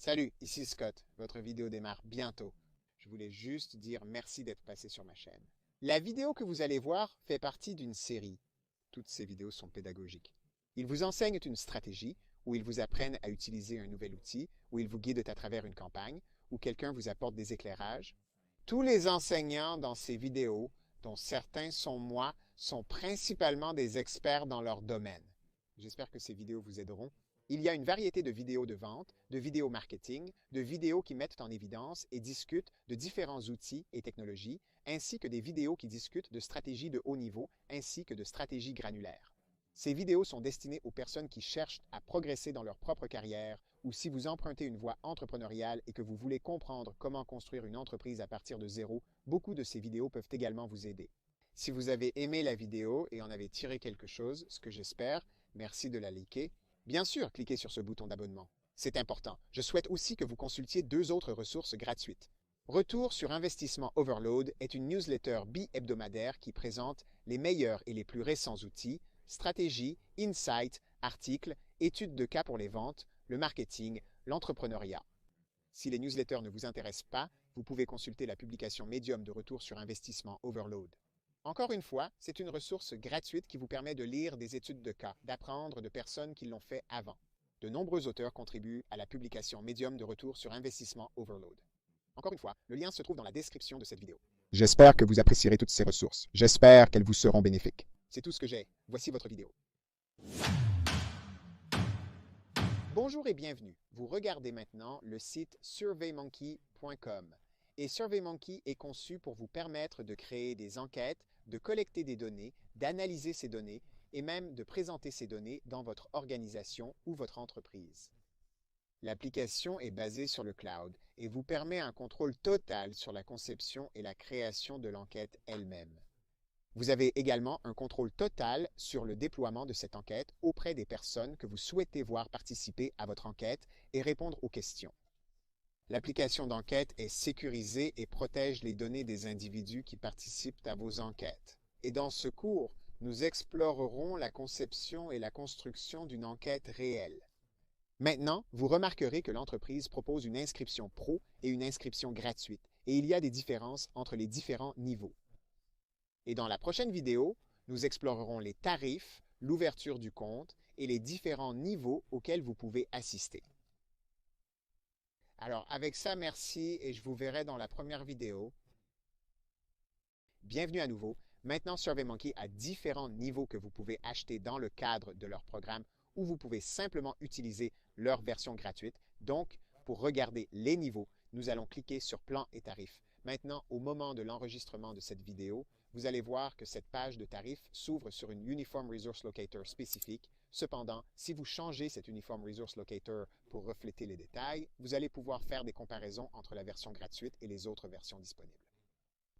Salut, ici Scott. Votre vidéo démarre bientôt. Je voulais juste dire merci d'être passé sur ma chaîne. La vidéo que vous allez voir fait partie d'une série. Toutes ces vidéos sont pédagogiques. Ils vous enseignent une stratégie, ou ils vous apprennent à utiliser un nouvel outil, ou ils vous guident à travers une campagne, ou quelqu'un vous apporte des éclairages. Tous les enseignants dans ces vidéos, dont certains sont moi, sont principalement des experts dans leur domaine. J'espère que ces vidéos vous aideront. Il y a une variété de vidéos de vente, de vidéos marketing, de vidéos qui mettent en évidence et discutent de différents outils et technologies, ainsi que des vidéos qui discutent de stratégies de haut niveau, ainsi que de stratégies granulaires. Ces vidéos sont destinées aux personnes qui cherchent à progresser dans leur propre carrière ou si vous empruntez une voie entrepreneuriale et que vous voulez comprendre comment construire une entreprise à partir de zéro, beaucoup de ces vidéos peuvent également vous aider. Si vous avez aimé la vidéo et en avez tiré quelque chose, ce que j'espère, merci de la liker. Bien sûr, cliquez sur ce bouton d'abonnement. C'est important. Je souhaite aussi que vous consultiez deux autres ressources gratuites. Retour sur investissement Overload est une newsletter bi-hebdomadaire qui présente les meilleurs et les plus récents outils, stratégies, insights, articles, études de cas pour les ventes, le marketing, l'entrepreneuriat. Si les newsletters ne vous intéressent pas, vous pouvez consulter la publication Medium de Retour sur investissement Overload. Encore une fois, c'est une ressource gratuite qui vous permet de lire des études de cas, d'apprendre de personnes qui l'ont fait avant. De nombreux auteurs contribuent à la publication Medium de Retour sur investissement Overload. Encore une fois, le lien se trouve dans la description de cette vidéo. J'espère que vous apprécierez toutes ces ressources. J'espère qu'elles vous seront bénéfiques. C'est tout ce que j'ai. Voici votre vidéo. Bonjour et bienvenue. Vous regardez maintenant le site surveymonkey.com. Et SurveyMonkey est conçu pour vous permettre de créer des enquêtes, de collecter des données, d'analyser ces données et même de présenter ces données dans votre organisation ou votre entreprise. L'application est basée sur le cloud et vous permet un contrôle total sur la conception et la création de l'enquête elle-même. Vous avez également un contrôle total sur le déploiement de cette enquête auprès des personnes que vous souhaitez voir participer à votre enquête et répondre aux questions. L'application d'enquête est sécurisée et protège les données des individus qui participent à vos enquêtes. Et dans ce cours, nous explorerons la conception et la construction d'une enquête réelle. Maintenant, vous remarquerez que l'entreprise propose une inscription pro et une inscription gratuite, et il y a des différences entre les différents niveaux. Et dans la prochaine vidéo, nous explorerons les tarifs, l'ouverture du compte et les différents niveaux auxquels vous pouvez assister. Alors, avec ça, merci et je vous verrai dans la première vidéo. Bienvenue à nouveau. Maintenant, SurveyMonkey a différents niveaux que vous pouvez acheter dans le cadre de leur programme ou vous pouvez simplement utiliser leur version gratuite. Donc, pour regarder les niveaux, nous allons cliquer sur Plan et tarifs. Maintenant, au moment de l'enregistrement de cette vidéo, vous allez voir que cette page de tarifs s'ouvre sur une Uniform Resource Locator spécifique. Cependant, si vous changez cet Uniform Resource Locator pour refléter les détails, vous allez pouvoir faire des comparaisons entre la version gratuite et les autres versions disponibles.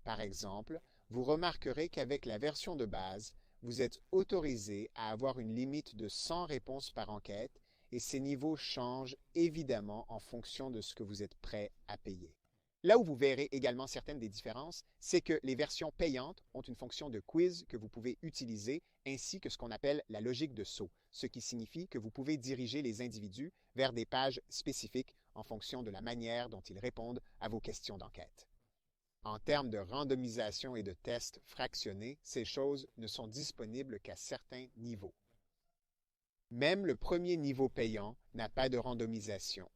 Par exemple, vous remarquerez qu'avec la version de base, vous êtes autorisé à avoir une limite de 100 réponses par enquête et ces niveaux changent évidemment en fonction de ce que vous êtes prêt à payer. Là où vous verrez également certaines des différences, c'est que les versions payantes ont une fonction de quiz que vous pouvez utiliser ainsi que ce qu'on appelle la logique de saut, ce qui signifie que vous pouvez diriger les individus vers des pages spécifiques en fonction de la manière dont ils répondent à vos questions d'enquête. En termes de randomisation et de tests fractionnés, ces choses ne sont disponibles qu'à certains niveaux. Même le premier niveau payant n'a pas de randomisation.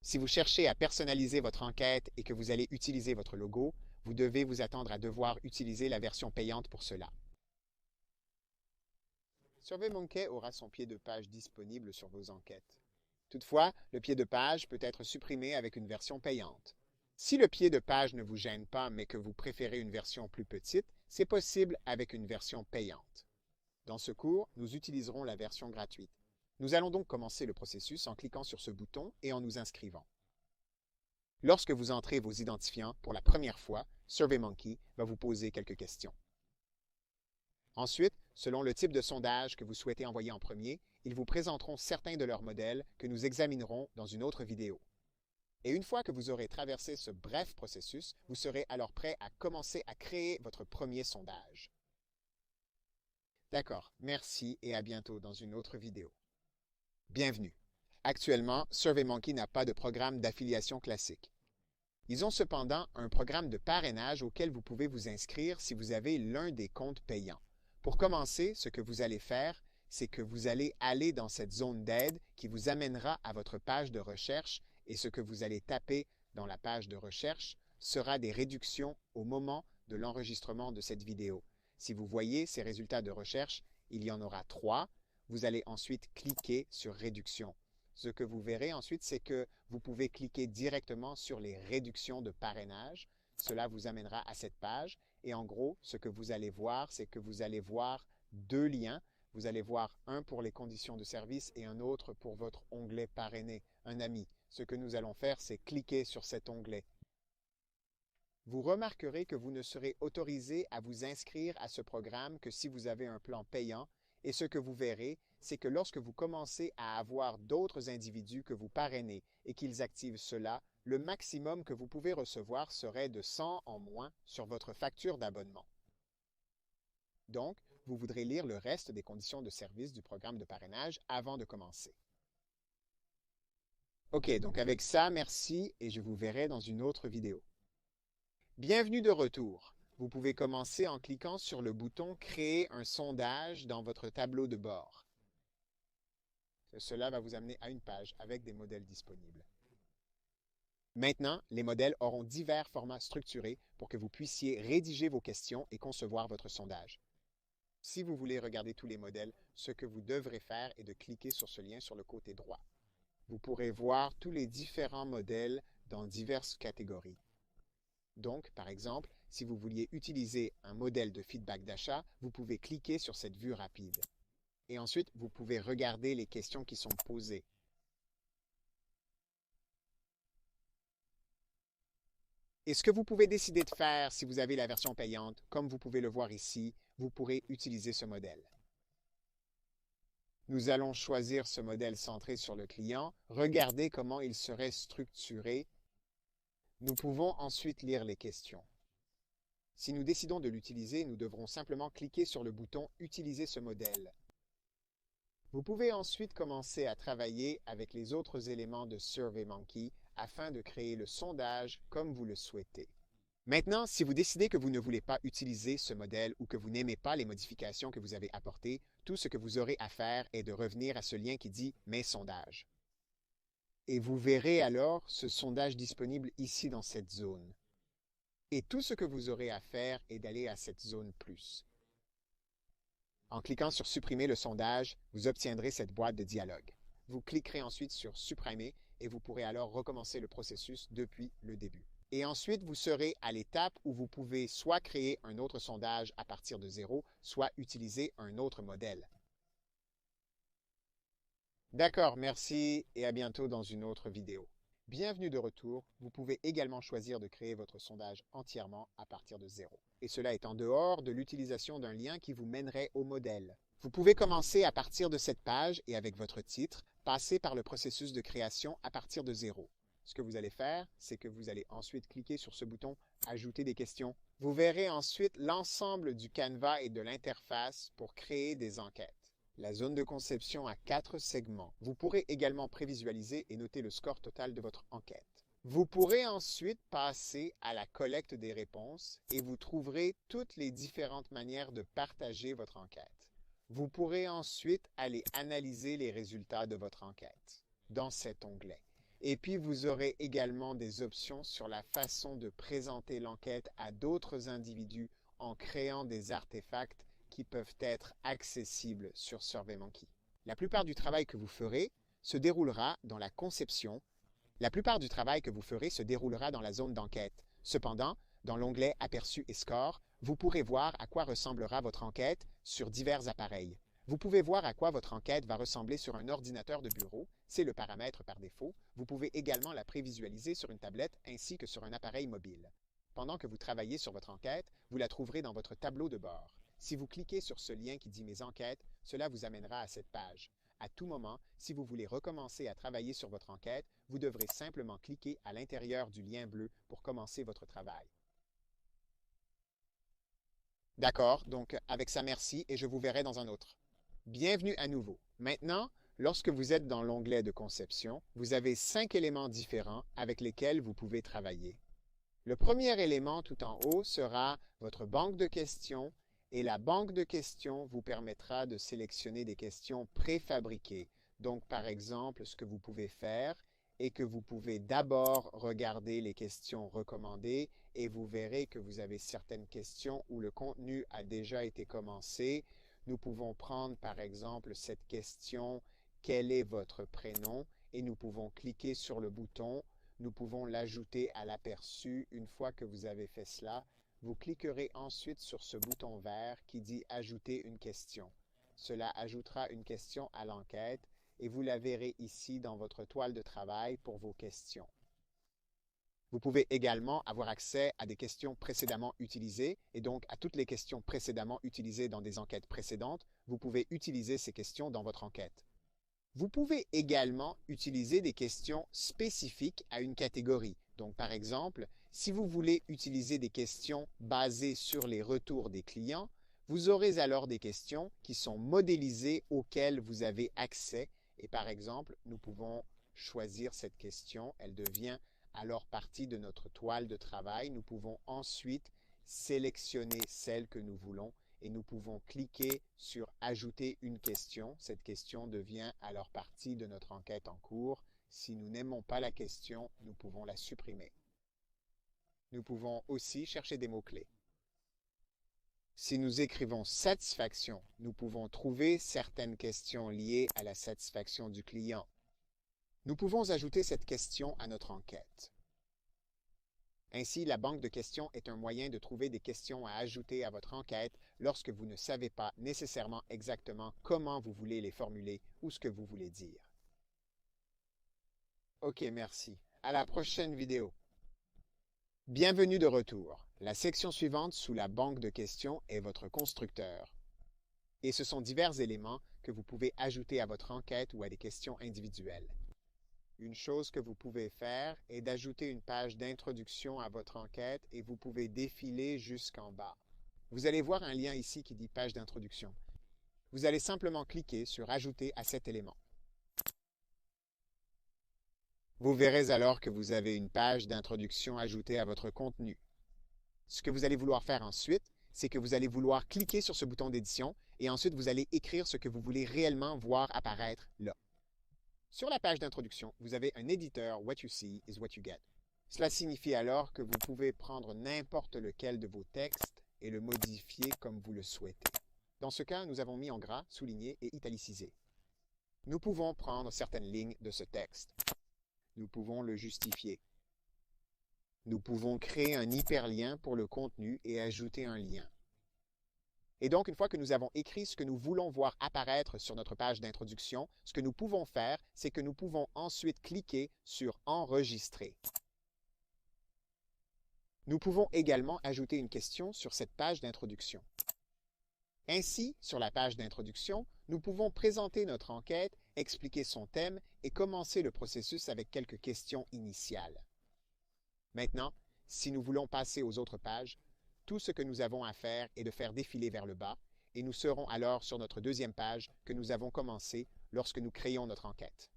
Si vous cherchez à personnaliser votre enquête et que vous allez utiliser votre logo, vous devez vous attendre à devoir utiliser la version payante pour cela. SurveyMonkey aura son pied de page disponible sur vos enquêtes. Toutefois, le pied de page peut être supprimé avec une version payante. Si le pied de page ne vous gêne pas mais que vous préférez une version plus petite, c'est possible avec une version payante. Dans ce cours, nous utiliserons la version gratuite. Nous allons donc commencer le processus en cliquant sur ce bouton et en nous inscrivant. Lorsque vous entrez vos identifiants pour la première fois, SurveyMonkey va vous poser quelques questions. Ensuite, selon le type de sondage que vous souhaitez envoyer en premier, ils vous présenteront certains de leurs modèles que nous examinerons dans une autre vidéo. Et une fois que vous aurez traversé ce bref processus, vous serez alors prêt à commencer à créer votre premier sondage. D'accord, merci et à bientôt dans une autre vidéo. Bienvenue. Actuellement, SurveyMonkey n'a pas de programme d'affiliation classique. Ils ont cependant un programme de parrainage auquel vous pouvez vous inscrire si vous avez l'un des comptes payants. Pour commencer, ce que vous allez faire, c'est que vous allez aller dans cette zone d'aide qui vous amènera à votre page de recherche et ce que vous allez taper dans la page de recherche sera des réductions au moment de l'enregistrement de cette vidéo. Si vous voyez ces résultats de recherche, il y en aura 3. Vous allez ensuite cliquer sur réduction. Ce que vous verrez ensuite, c'est que vous pouvez cliquer directement sur les réductions de parrainage. Cela vous amènera à cette page. Et en gros, ce que vous allez voir, c'est que vous allez voir 2 liens. Vous allez voir un pour les conditions de service et un autre pour votre onglet parrainé, un ami. Ce que nous allons faire, c'est cliquer sur cet onglet. Vous remarquerez que vous ne serez autorisé à vous inscrire à ce programme que si vous avez un plan payant. Et ce que vous verrez, c'est que lorsque vous commencez à avoir d'autres individus que vous parrainez et qu'ils activent cela, le maximum que vous pouvez recevoir serait de 100 en moins sur votre facture d'abonnement. Donc, vous voudrez lire le reste des conditions de service du programme de parrainage avant de commencer. OK, donc avec ça, merci et je vous verrai dans une autre vidéo. Bienvenue de retour. Vous pouvez commencer en cliquant sur le bouton « Créer un sondage » dans votre tableau de bord. Cela va vous amener à une page avec des modèles disponibles. Maintenant, les modèles auront divers formats structurés pour que vous puissiez rédiger vos questions et concevoir votre sondage. Si vous voulez regarder tous les modèles, ce que vous devrez faire est de cliquer sur ce lien sur le côté droit. Vous pourrez voir tous les différents modèles dans diverses catégories. Donc, par exemple, si vous vouliez utiliser un modèle de feedback d'achat, vous pouvez cliquer sur cette vue rapide. Et ensuite, vous pouvez regarder les questions qui sont posées. Et ce que vous pouvez décider de faire si vous avez la version payante, comme vous pouvez le voir ici, vous pourrez utiliser ce modèle. Nous allons choisir ce modèle centré sur le client, regarder comment il serait structuré. Nous pouvons ensuite lire les questions. Si nous décidons de l'utiliser, nous devrons simplement cliquer sur le bouton « Utiliser ce modèle ». Vous pouvez ensuite commencer à travailler avec les autres éléments de SurveyMonkey afin de créer le sondage comme vous le souhaitez. Maintenant, si vous décidez que vous ne voulez pas utiliser ce modèle ou que vous n'aimez pas les modifications que vous avez apportées, tout ce que vous aurez à faire est de revenir à ce lien qui dit « Mes sondages ». Et vous verrez alors ce sondage disponible ici dans cette zone. Et tout ce que vous aurez à faire est d'aller à cette zone plus. En cliquant sur « Supprimer le sondage », vous obtiendrez cette boîte de dialogue. Vous cliquerez ensuite sur « Supprimer » et vous pourrez alors recommencer le processus depuis le début. Et ensuite, vous serez à l'étape où vous pouvez soit créer un autre sondage à partir de zéro, soit utiliser un autre modèle. D'accord, merci et à bientôt dans une autre vidéo. Bienvenue de retour, vous pouvez également choisir de créer votre sondage entièrement à partir de zéro. Et cela est en dehors de l'utilisation d'un lien qui vous mènerait au modèle. Vous pouvez commencer à partir de cette page et avec votre titre, passer par le processus de création à partir de zéro. Ce que vous allez faire, c'est que vous allez ensuite cliquer sur ce bouton « Ajouter des questions ». Vous verrez ensuite l'ensemble du Canva et de l'interface pour créer des enquêtes. La zone de conception a 4 segments. Vous pourrez également prévisualiser et noter le score total de votre enquête. Vous pourrez ensuite passer à la collecte des réponses et vous trouverez toutes les différentes manières de partager votre enquête. Vous pourrez ensuite aller analyser les résultats de votre enquête dans cet onglet. Et puis, vous aurez également des options sur la façon de présenter l'enquête à d'autres individus en créant des artefacts qui peuvent être accessibles sur SurveyMonkey. La plupart du travail que vous ferez se déroulera dans la conception. La plupart du travail que vous ferez se déroulera dans la zone d'enquête. Cependant, dans l'onglet Aperçu et Score, vous pourrez voir à quoi ressemblera votre enquête sur divers appareils. Vous pouvez voir à quoi votre enquête va ressembler sur un ordinateur de bureau, c'est le paramètre par défaut. Vous pouvez également la prévisualiser sur une tablette ainsi que sur un appareil mobile. Pendant que vous travaillez sur votre enquête, vous la trouverez dans votre tableau de bord. Si vous cliquez sur ce lien qui dit « Mes enquêtes », cela vous amènera à cette page. À tout moment, si vous voulez recommencer à travailler sur votre enquête, vous devrez simplement cliquer à l'intérieur du lien bleu pour commencer votre travail. D'accord, donc avec ça, merci et je vous verrai dans un autre. Bienvenue à nouveau. Maintenant, lorsque vous êtes dans l'onglet de conception, vous avez 5 éléments différents avec lesquels vous pouvez travailler. Le premier élément tout en haut sera votre banque de questions et la banque de questions vous permettra de sélectionner des questions préfabriquées. Donc, par exemple, ce que vous pouvez faire est que vous pouvez d'abord regarder les questions recommandées et vous verrez que vous avez certaines questions où le contenu a déjà été commencé. Nous pouvons prendre par exemple cette question « Quel est votre prénom ?» et nous pouvons cliquer sur le bouton. Nous pouvons l'ajouter à l'aperçu. Une fois que vous avez fait cela, vous cliquerez ensuite sur ce bouton vert qui dit « Ajouter une question ». Cela ajoutera une question à l'enquête et vous la verrez ici dans votre toile de travail pour vos questions. Vous pouvez également avoir accès à des questions précédemment utilisées et donc à toutes les questions précédemment utilisées dans des enquêtes précédentes. Vous pouvez utiliser ces questions dans votre enquête. Vous pouvez également utiliser des questions spécifiques à une catégorie. Donc, par exemple, si vous voulez utiliser des questions basées sur les retours des clients, vous aurez alors des questions qui sont modélisées auxquelles vous avez accès. Et par exemple, nous pouvons choisir cette question. Elle devient alors partie de notre toile de travail. Nous pouvons ensuite sélectionner celle que nous voulons et nous pouvons cliquer sur « Ajouter une question ». Cette question devient alors partie de notre enquête en cours. Si nous n'aimons pas la question, nous pouvons la supprimer. Nous pouvons aussi chercher des mots-clés. Si nous écrivons « satisfaction », nous pouvons trouver certaines questions liées à la satisfaction du client. Nous pouvons ajouter cette question à notre enquête. Ainsi, la banque de questions est un moyen de trouver des questions à ajouter à votre enquête lorsque vous ne savez pas nécessairement exactement comment vous voulez les formuler ou ce que vous voulez dire. Ok, merci. À la prochaine vidéo. Bienvenue de retour. La section suivante sous la banque de questions est votre constructeur. Et ce sont divers éléments que vous pouvez ajouter à votre enquête ou à des questions individuelles. Une chose que vous pouvez faire est d'ajouter une page d'introduction à votre enquête et vous pouvez défiler jusqu'en bas. Vous allez voir un lien ici qui dit « Page d'introduction ». Vous allez simplement cliquer sur « Ajouter à cet élément ». Vous verrez alors que vous avez une page d'introduction ajoutée à votre contenu. Ce que vous allez vouloir faire ensuite, c'est que vous allez vouloir cliquer sur ce bouton d'édition et ensuite vous allez écrire ce que vous voulez réellement voir apparaître là. Sur la page d'introduction, vous avez un éditeur « What you see is what you get ». Cela signifie alors que vous pouvez prendre n'importe lequel de vos textes et le modifier comme vous le souhaitez. Dans ce cas, nous avons mis en gras, souligné et italicisé. Nous pouvons prendre certaines lignes de ce texte. Nous pouvons le justifier. Nous pouvons créer un hyperlien pour le contenu et ajouter un lien. Et donc, une fois que nous avons écrit ce que nous voulons voir apparaître sur notre page d'introduction, ce que nous pouvons faire, c'est que nous pouvons ensuite cliquer sur « Enregistrer ». Nous pouvons également ajouter une question sur cette page d'introduction. Ainsi, sur la page d'introduction, nous pouvons présenter notre enquête, expliquer son thème et commencer le processus avec quelques questions initiales. Maintenant, si nous voulons passer aux autres pages, tout ce que nous avons à faire est de faire défiler vers le bas et nous serons alors sur notre deuxième page que nous avons commencé lorsque nous créons notre enquête.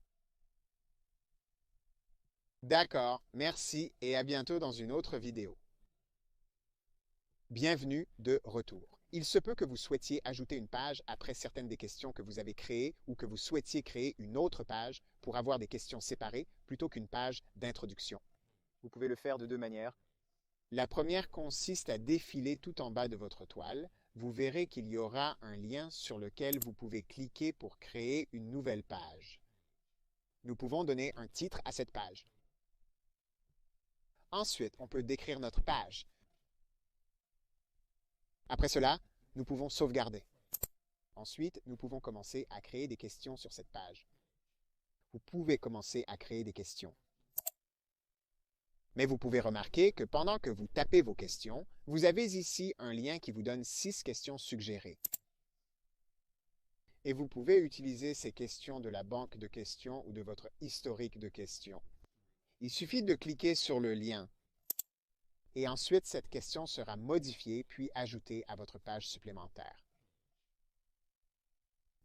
D'accord, merci et à bientôt dans une autre vidéo. Bienvenue de retour. Il se peut que vous souhaitiez ajouter une page après certaines des questions que vous avez créées ou que vous souhaitiez créer une autre page pour avoir des questions séparées plutôt qu'une page d'introduction. Vous pouvez le faire de deux manières. La première consiste à défiler tout en bas de votre toile. Vous verrez qu'il y aura un lien sur lequel vous pouvez cliquer pour créer une nouvelle page. Nous pouvons donner un titre à cette page. Ensuite, on peut décrire notre page. Après cela, nous pouvons sauvegarder. Ensuite, nous pouvons commencer à créer des questions sur cette page. Vous pouvez commencer à créer des questions. Mais vous pouvez remarquer que pendant que vous tapez vos questions, vous avez ici un lien qui vous donne 6 questions suggérées. Et vous pouvez utiliser ces questions de la banque de questions ou de votre historique de questions. Il suffit de cliquer sur le lien. Et ensuite, cette question sera modifiée puis ajoutée à votre page supplémentaire.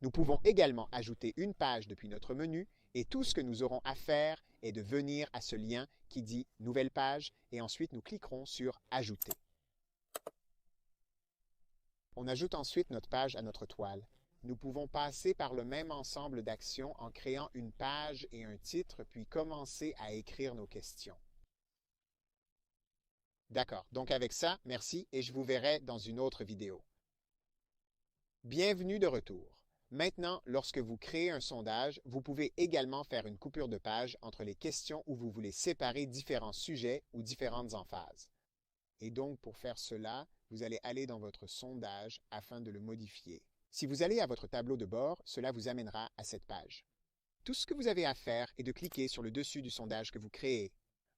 Nous pouvons également ajouter une page depuis notre menu et tout ce que nous aurons à faire est de venir à ce lien qui dit « Nouvelle page » et ensuite nous cliquerons sur « Ajouter ». On ajoute ensuite notre page à notre toile. Nous pouvons passer par le même ensemble d'actions en créant une page et un titre, puis commencer à écrire nos questions. D'accord, donc avec ça, merci et je vous verrai dans une autre vidéo. Bienvenue de retour. Maintenant, lorsque vous créez un sondage, vous pouvez également faire une coupure de page entre les questions où vous voulez séparer différents sujets ou différentes emphases. Et donc, pour faire cela, vous allez aller dans votre sondage afin de le modifier. Si vous allez à votre tableau de bord, cela vous amènera à cette page. Tout ce que vous avez à faire est de cliquer sur le dessus du sondage que vous créez.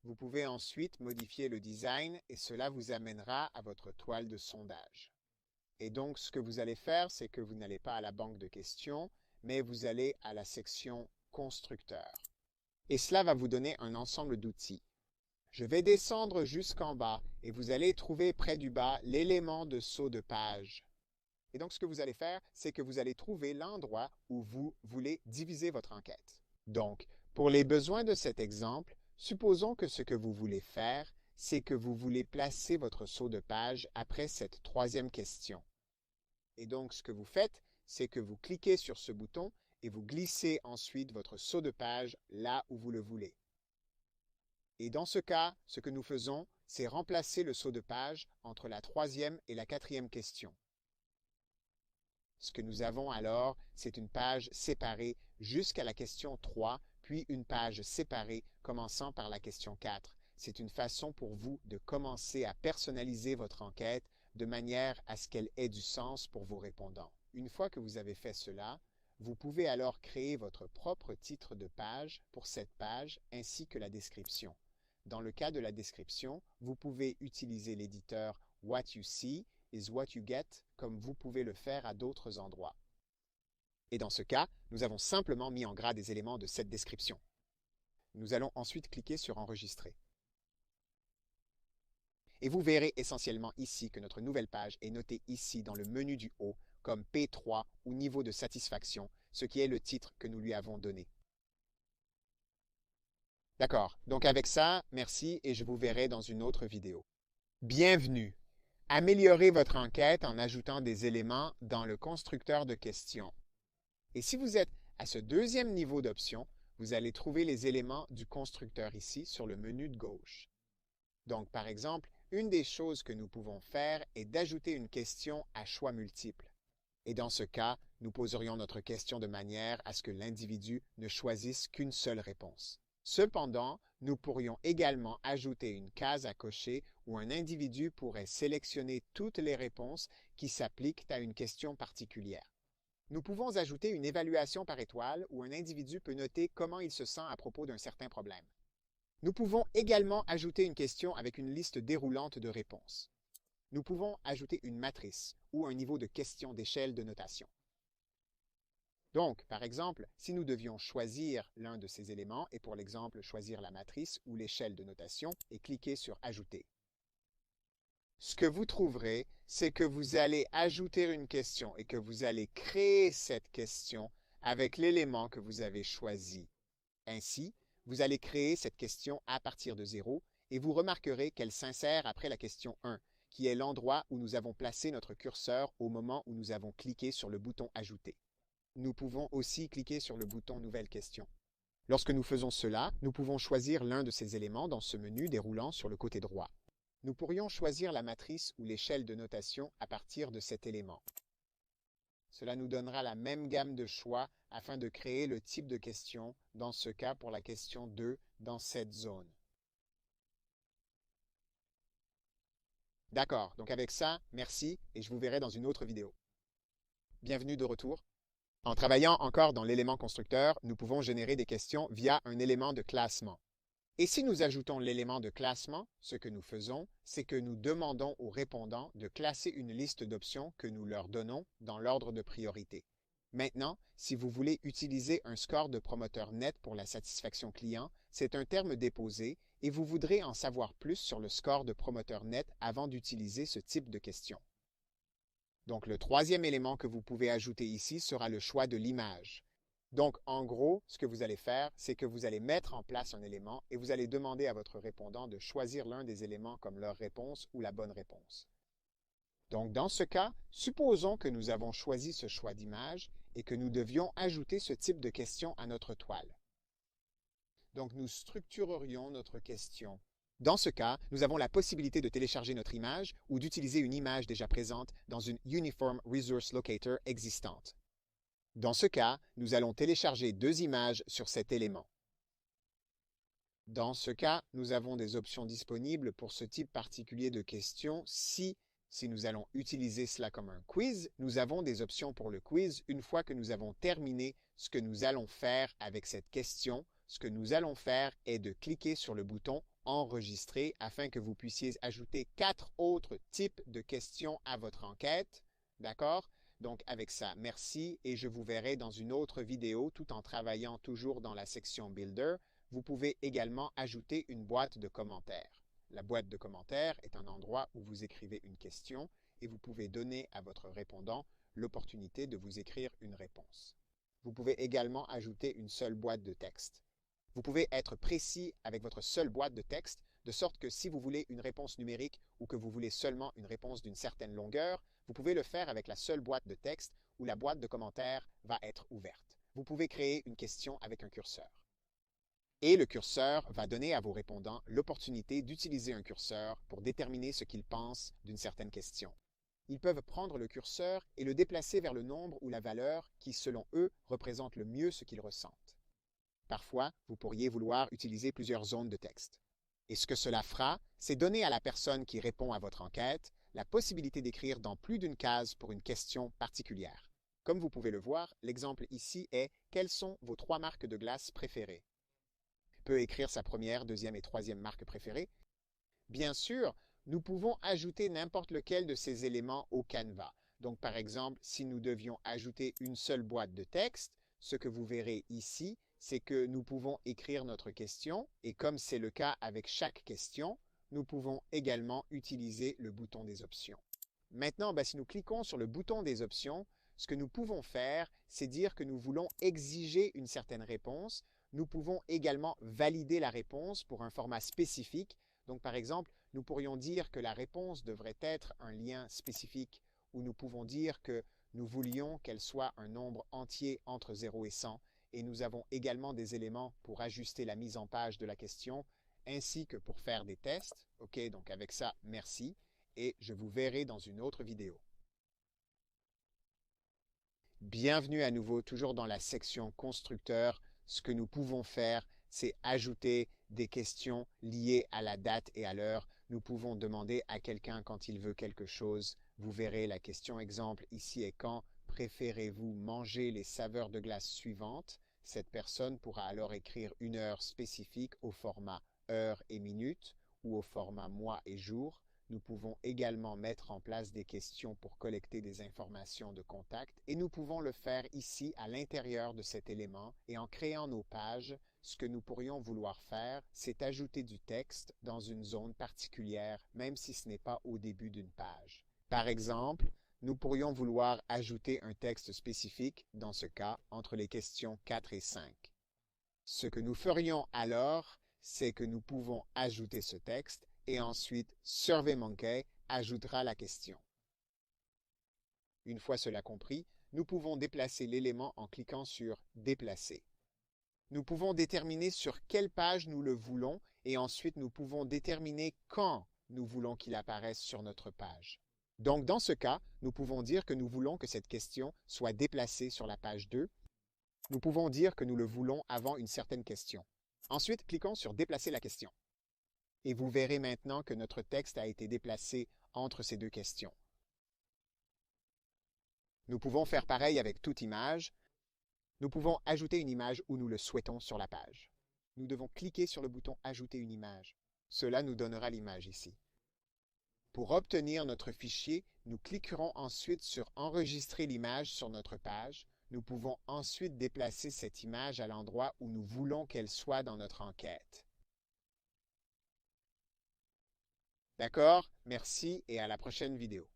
Vous pouvez ensuite modifier le design et cela vous amènera à votre toile de sondage. Et donc, ce que vous allez faire, c'est que vous n'allez pas à la banque de questions, mais vous allez à la section constructeur. Et cela va vous donner un ensemble d'outils. Je vais descendre jusqu'en bas et vous allez trouver près du bas l'élément de saut de page. Et donc, ce que vous allez faire, c'est que vous allez trouver l'endroit où vous voulez diviser votre enquête. Donc, pour les besoins de cet exemple, supposons que ce que vous voulez faire, c'est que vous voulez placer votre saut de page après cette troisième question. Et donc, ce que vous faites, c'est que vous cliquez sur ce bouton et vous glissez ensuite votre saut de page là où vous le voulez. Et dans ce cas, ce que nous faisons, c'est remplacer le saut de page entre la troisième et la quatrième question. Ce que nous avons alors, c'est une page séparée jusqu'à la question 3, puis une page séparée commençant par la question 4. C'est une façon pour vous de commencer à personnaliser votre enquête de manière à ce qu'elle ait du sens pour vos répondants. Une fois que vous avez fait cela, vous pouvez alors créer votre propre titre de page pour cette page ainsi que la description. Dans le cas de la description, vous pouvez utiliser l'éditeur What You See is What You Get comme vous pouvez le faire à d'autres endroits. Et dans ce cas, nous avons simplement mis en gras des éléments de cette description. Nous allons ensuite cliquer sur Enregistrer. Et vous verrez essentiellement ici que notre nouvelle page est notée ici dans le menu du haut comme P3 ou niveau de satisfaction, ce qui est le titre que nous lui avons donné. D'accord, donc avec ça, merci et je vous verrai dans une autre vidéo. Bienvenue! Améliorez votre enquête en ajoutant des éléments dans le constructeur de questions. Et si vous êtes à ce deuxième niveau d'option, vous allez trouver les éléments du constructeur ici sur le menu de gauche. Donc, par exemple, une des choses que nous pouvons faire est d'ajouter une question à choix multiple. Et dans ce cas, nous poserions notre question de manière à ce que l'individu ne choisisse qu'une seule réponse. Cependant, nous pourrions également ajouter une case à cocher où un individu pourrait sélectionner toutes les réponses qui s'appliquent à une question particulière. Nous pouvons ajouter une évaluation par étoile où un individu peut noter comment il se sent à propos d'un certain problème. Nous pouvons également ajouter une question avec une liste déroulante de réponses. Nous pouvons ajouter une matrice ou un niveau de question d'échelle de notation. Donc, par exemple, si nous devions choisir l'un de ces éléments et pour l'exemple choisir la matrice ou l'échelle de notation et cliquer sur Ajouter. Ce que vous trouverez, c'est que vous allez ajouter une question et que vous allez créer cette question avec l'élément que vous avez choisi. Ainsi, vous allez créer cette question à partir de 0 et vous remarquerez qu'elle s'insère après la question 1, qui est l'endroit où nous avons placé notre curseur au moment où nous avons cliqué sur le bouton Ajouter. Nous pouvons aussi cliquer sur le bouton Nouvelle question. Lorsque nous faisons cela, nous pouvons choisir l'un de ces éléments dans ce menu déroulant sur le côté droit. Nous pourrions choisir la matrice ou l'échelle de notation à partir de cet élément. Cela nous donnera la même gamme de choix afin de créer le type de question, dans ce cas pour la question 2, dans cette zone. D'accord, donc avec ça, merci et je vous verrai dans une autre vidéo. Bienvenue de retour. En travaillant encore dans l'élément constructeur, nous pouvons générer des questions via un élément de classement. Et si nous ajoutons l'élément de classement, ce que nous faisons, c'est que nous demandons aux répondants de classer une liste d'options que nous leur donnons dans l'ordre de priorité. Maintenant, si vous voulez utiliser un score de promoteur net pour la satisfaction client, c'est un terme déposé et vous voudrez en savoir plus sur le score de promoteur net avant d'utiliser ce type de question. Donc le troisième élément que vous pouvez ajouter ici sera le choix de l'image. Donc en gros, ce que vous allez faire, c'est que vous allez mettre en place un élément et vous allez demander à votre répondant de choisir l'un des éléments comme leur réponse ou la bonne réponse. Donc dans ce cas, supposons que nous avons choisi ce choix d'image et que nous devions ajouter ce type de question à notre toile. Donc nous structurerions notre question. Dans ce cas, nous avons la possibilité de télécharger notre image ou d'utiliser une image déjà présente dans une Uniform Resource Locator existante. Dans ce cas, nous allons télécharger deux images sur cet élément. Dans ce cas, nous avons des options disponibles pour ce type particulier de question. Si nous allons utiliser cela comme un quiz, nous avons des options pour le quiz une fois que nous avons terminé ce que nous allons faire avec cette question. Ce que nous allons faire est de cliquer sur le bouton « Enregistrer » afin que vous puissiez ajouter 4 autres types de questions à votre enquête. D'accord? Donc avec ça, merci et je vous verrai dans une autre vidéo tout en travaillant toujours dans la section Builder. Vous pouvez également ajouter une boîte de commentaires. La boîte de commentaires est un endroit où vous écrivez une question et vous pouvez donner à votre répondant l'opportunité de vous écrire une réponse. Vous pouvez également ajouter une seule boîte de texte. Vous pouvez être précis avec votre seule boîte de texte, de sorte que si vous voulez une réponse numérique ou que vous voulez seulement une réponse d'une certaine longueur, vous pouvez le faire avec la seule boîte de texte où la boîte de commentaires va être ouverte. Vous pouvez créer une question avec un curseur. Et le curseur va donner à vos répondants l'opportunité d'utiliser un curseur pour déterminer ce qu'ils pensent d'une certaine question. Ils peuvent prendre le curseur et le déplacer vers le nombre ou la valeur qui, selon eux, représente le mieux ce qu'ils ressentent. Parfois, vous pourriez vouloir utiliser plusieurs zones de texte. Et ce que cela fera, c'est donner à la personne qui répond à votre enquête la possibilité d'écrire dans plus d'une case pour une question particulière. Comme vous pouvez le voir, l'exemple ici est « Quelles sont vos 3 marques de glace préférées ?» Peut écrire sa première, deuxième et troisième marque préférée. Bien sûr, nous pouvons ajouter n'importe lequel de ces éléments au Canva. Donc par exemple, si nous devions ajouter une seule boîte de texte, ce que vous verrez ici, c'est que nous pouvons écrire notre question et comme c'est le cas avec chaque question, nous pouvons également utiliser le bouton des options. Maintenant, si nous cliquons sur le bouton des options, ce que nous pouvons faire, c'est dire que nous voulons exiger une certaine réponse. Nous pouvons également valider la réponse pour un format spécifique. Donc par exemple, nous pourrions dire que la réponse devrait être un lien spécifique ou nous pouvons dire que nous voulions qu'elle soit un nombre entier entre 0 et 100 et nous avons également des éléments pour ajuster la mise en page de la question ainsi que pour faire des tests. OK, donc avec ça, merci et je vous verrai dans une autre vidéo. Bienvenue à nouveau, toujours dans la section constructeur. Ce que nous pouvons faire, c'est ajouter des questions liées à la date et à l'heure. Nous pouvons demander à quelqu'un quand il veut quelque chose. Vous verrez la question exemple ici est quand préférez-vous manger les saveurs de glace suivantes? Cette personne pourra alors écrire une heure spécifique au format heure et minute ou au format mois et jour. Nous pouvons également mettre en place des questions pour collecter des informations de contact et nous pouvons le faire ici à l'intérieur de cet élément et en créant nos pages, ce que nous pourrions vouloir faire, c'est ajouter du texte dans une zone particulière, même si ce n'est pas au début d'une page. Par exemple, nous pourrions vouloir ajouter un texte spécifique, dans ce cas, entre les questions 4 et 5. Ce que nous ferions alors, c'est que nous pouvons ajouter ce texte et ensuite SurveyMonkey ajoutera la question. Une fois cela compris, nous pouvons déplacer l'élément en cliquant sur Déplacer. Nous pouvons déterminer sur quelle page nous le voulons et ensuite nous pouvons déterminer quand nous voulons qu'il apparaisse sur notre page. Donc dans ce cas, nous pouvons dire que nous voulons que cette question soit déplacée sur la page 2. Nous pouvons dire que nous le voulons avant une certaine question. Ensuite, cliquons sur Déplacer la question. Et vous verrez maintenant que notre texte a été déplacé entre ces deux questions. Nous pouvons faire pareil avec toute image. Nous pouvons ajouter une image où nous le souhaitons sur la page. Nous devons cliquer sur le bouton « Ajouter une image ». Cela nous donnera l'image ici. Pour obtenir notre fichier, nous cliquerons ensuite sur « Enregistrer l'image » sur notre page. Nous pouvons ensuite déplacer cette image à l'endroit où nous voulons qu'elle soit dans notre enquête. D'accord? Merci et à la prochaine vidéo.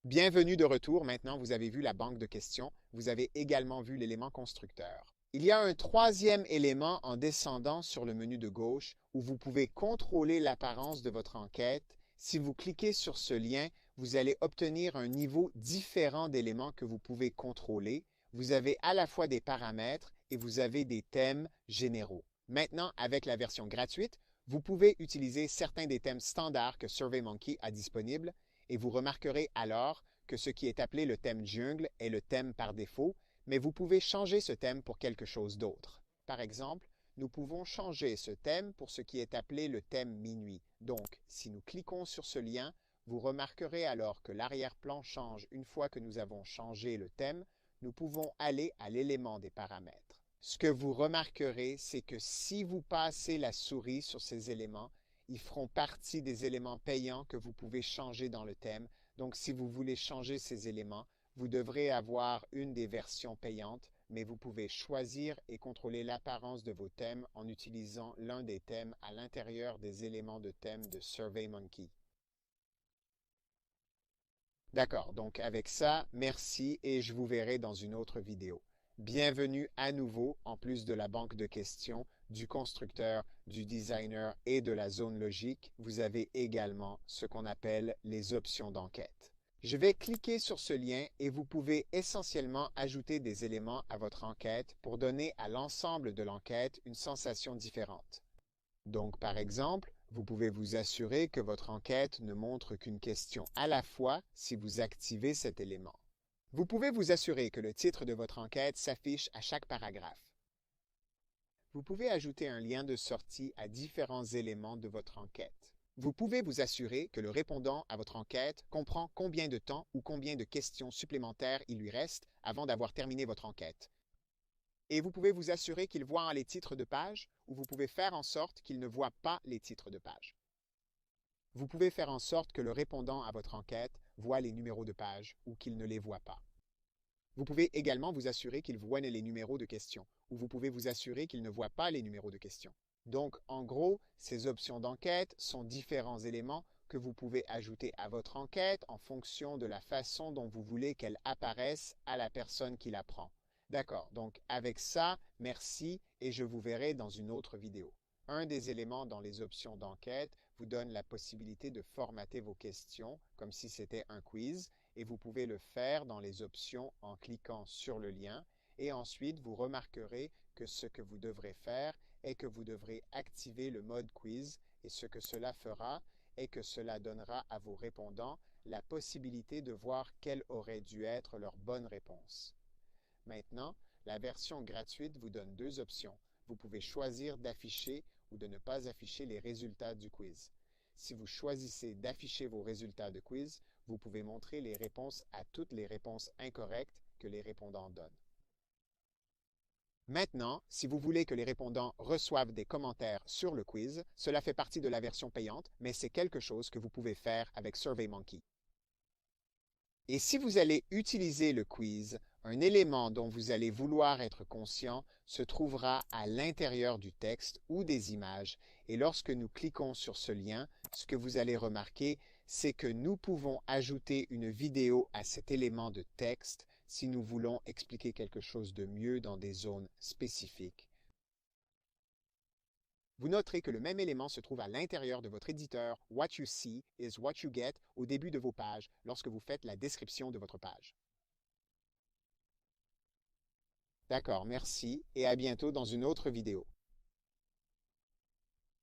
Bienvenue de retour. Maintenant, vous avez vu la banque de questions. Vous avez également vu l'élément constructeur. Il y a un troisième élément en descendant sur le menu de gauche où vous pouvez contrôler l'apparence de votre enquête. Si vous cliquez sur ce lien, vous allez obtenir un niveau différent d'éléments que vous pouvez contrôler. Vous avez à la fois des paramètres et vous avez des thèmes généraux. Maintenant, avec la version gratuite, vous pouvez utiliser certains des thèmes standards que SurveyMonkey a disponibles et vous remarquerez alors que ce qui est appelé le thème jungle est le thème par défaut, mais vous pouvez changer ce thème pour quelque chose d'autre. Par exemple, nous pouvons changer ce thème pour ce qui est appelé le thème minuit. Donc, si nous cliquons sur ce lien, vous remarquerez alors que l'arrière-plan change une fois que nous avons changé le thème. Nous pouvons aller à l'élément des paramètres. Ce que vous remarquerez, c'est que si vous passez la souris sur ces éléments, ils feront partie des éléments payants que vous pouvez changer dans le thème. Donc, si vous voulez changer ces éléments, vous devrez avoir une des versions payantes, mais vous pouvez choisir et contrôler l'apparence de vos thèmes en utilisant l'un des thèmes à l'intérieur des éléments de thème de SurveyMonkey. D'accord, donc avec ça, merci et je vous verrai dans une autre vidéo. Bienvenue à nouveau, en plus de la banque de questions, du constructeur, du designer et de la zone logique, vous avez également ce qu'on appelle les options d'enquête. Je vais cliquer sur ce lien et vous pouvez essentiellement ajouter des éléments à votre enquête pour donner à l'ensemble de l'enquête une sensation différente. Donc, par exemple, vous pouvez vous assurer que votre enquête ne montre qu'une question à la fois si vous activez cet élément. Vous pouvez vous assurer que le titre de votre enquête s'affiche à chaque paragraphe. Vous pouvez ajouter un lien de sortie à différents éléments de votre enquête. Vous pouvez vous assurer que le répondant à votre enquête comprend combien de temps ou combien de questions supplémentaires il lui reste avant d'avoir terminé votre enquête. Et vous pouvez vous assurer qu'il voit les titres de page ou vous pouvez faire en sorte qu'il ne voit pas les titres de page. Vous pouvez faire en sorte que le répondant à votre enquête voit les numéros de page ou qu'il ne les voit pas. Vous pouvez également vous assurer qu'il voit les numéros de questions ou vous pouvez vous assurer qu'il ne voit pas les numéros de questions. Donc, en gros, ces options d'enquête sont différents éléments que vous pouvez ajouter à votre enquête en fonction de la façon dont vous voulez qu'elle apparaisse à la personne qui la prend. D'accord, donc avec ça, merci et je vous verrai dans une autre vidéo. Un des éléments dans les options d'enquête vous donne la possibilité de formater vos questions comme si c'était un quiz et vous pouvez le faire dans les options en cliquant sur le lien et ensuite vous remarquerez que ce que vous devrez faire est que vous devrez activer le mode quiz et ce que cela fera est que cela donnera à vos répondants la possibilité de voir quelle aurait dû être leur bonne réponse. Maintenant, la version gratuite vous donne deux options. Vous pouvez choisir d'afficher ou de ne pas afficher les résultats du quiz. Si vous choisissez d'afficher vos résultats de quiz, vous pouvez montrer les réponses à toutes les réponses incorrectes que les répondants donnent. Maintenant, si vous voulez que les répondants reçoivent des commentaires sur le quiz, cela fait partie de la version payante, mais c'est quelque chose que vous pouvez faire avec SurveyMonkey. Et si vous allez utiliser le quiz, un élément dont vous allez vouloir être conscient se trouvera à l'intérieur du texte ou des images. Et lorsque nous cliquons sur ce lien, ce que vous allez remarquer, c'est que nous pouvons ajouter une vidéo à cet élément de texte si nous voulons expliquer quelque chose de mieux dans des zones spécifiques. Vous noterez que le même élément se trouve à l'intérieur de votre éditeur What you see is what you get au début de vos pages lorsque vous faites la description de votre page. D'accord, merci et à bientôt dans une autre vidéo.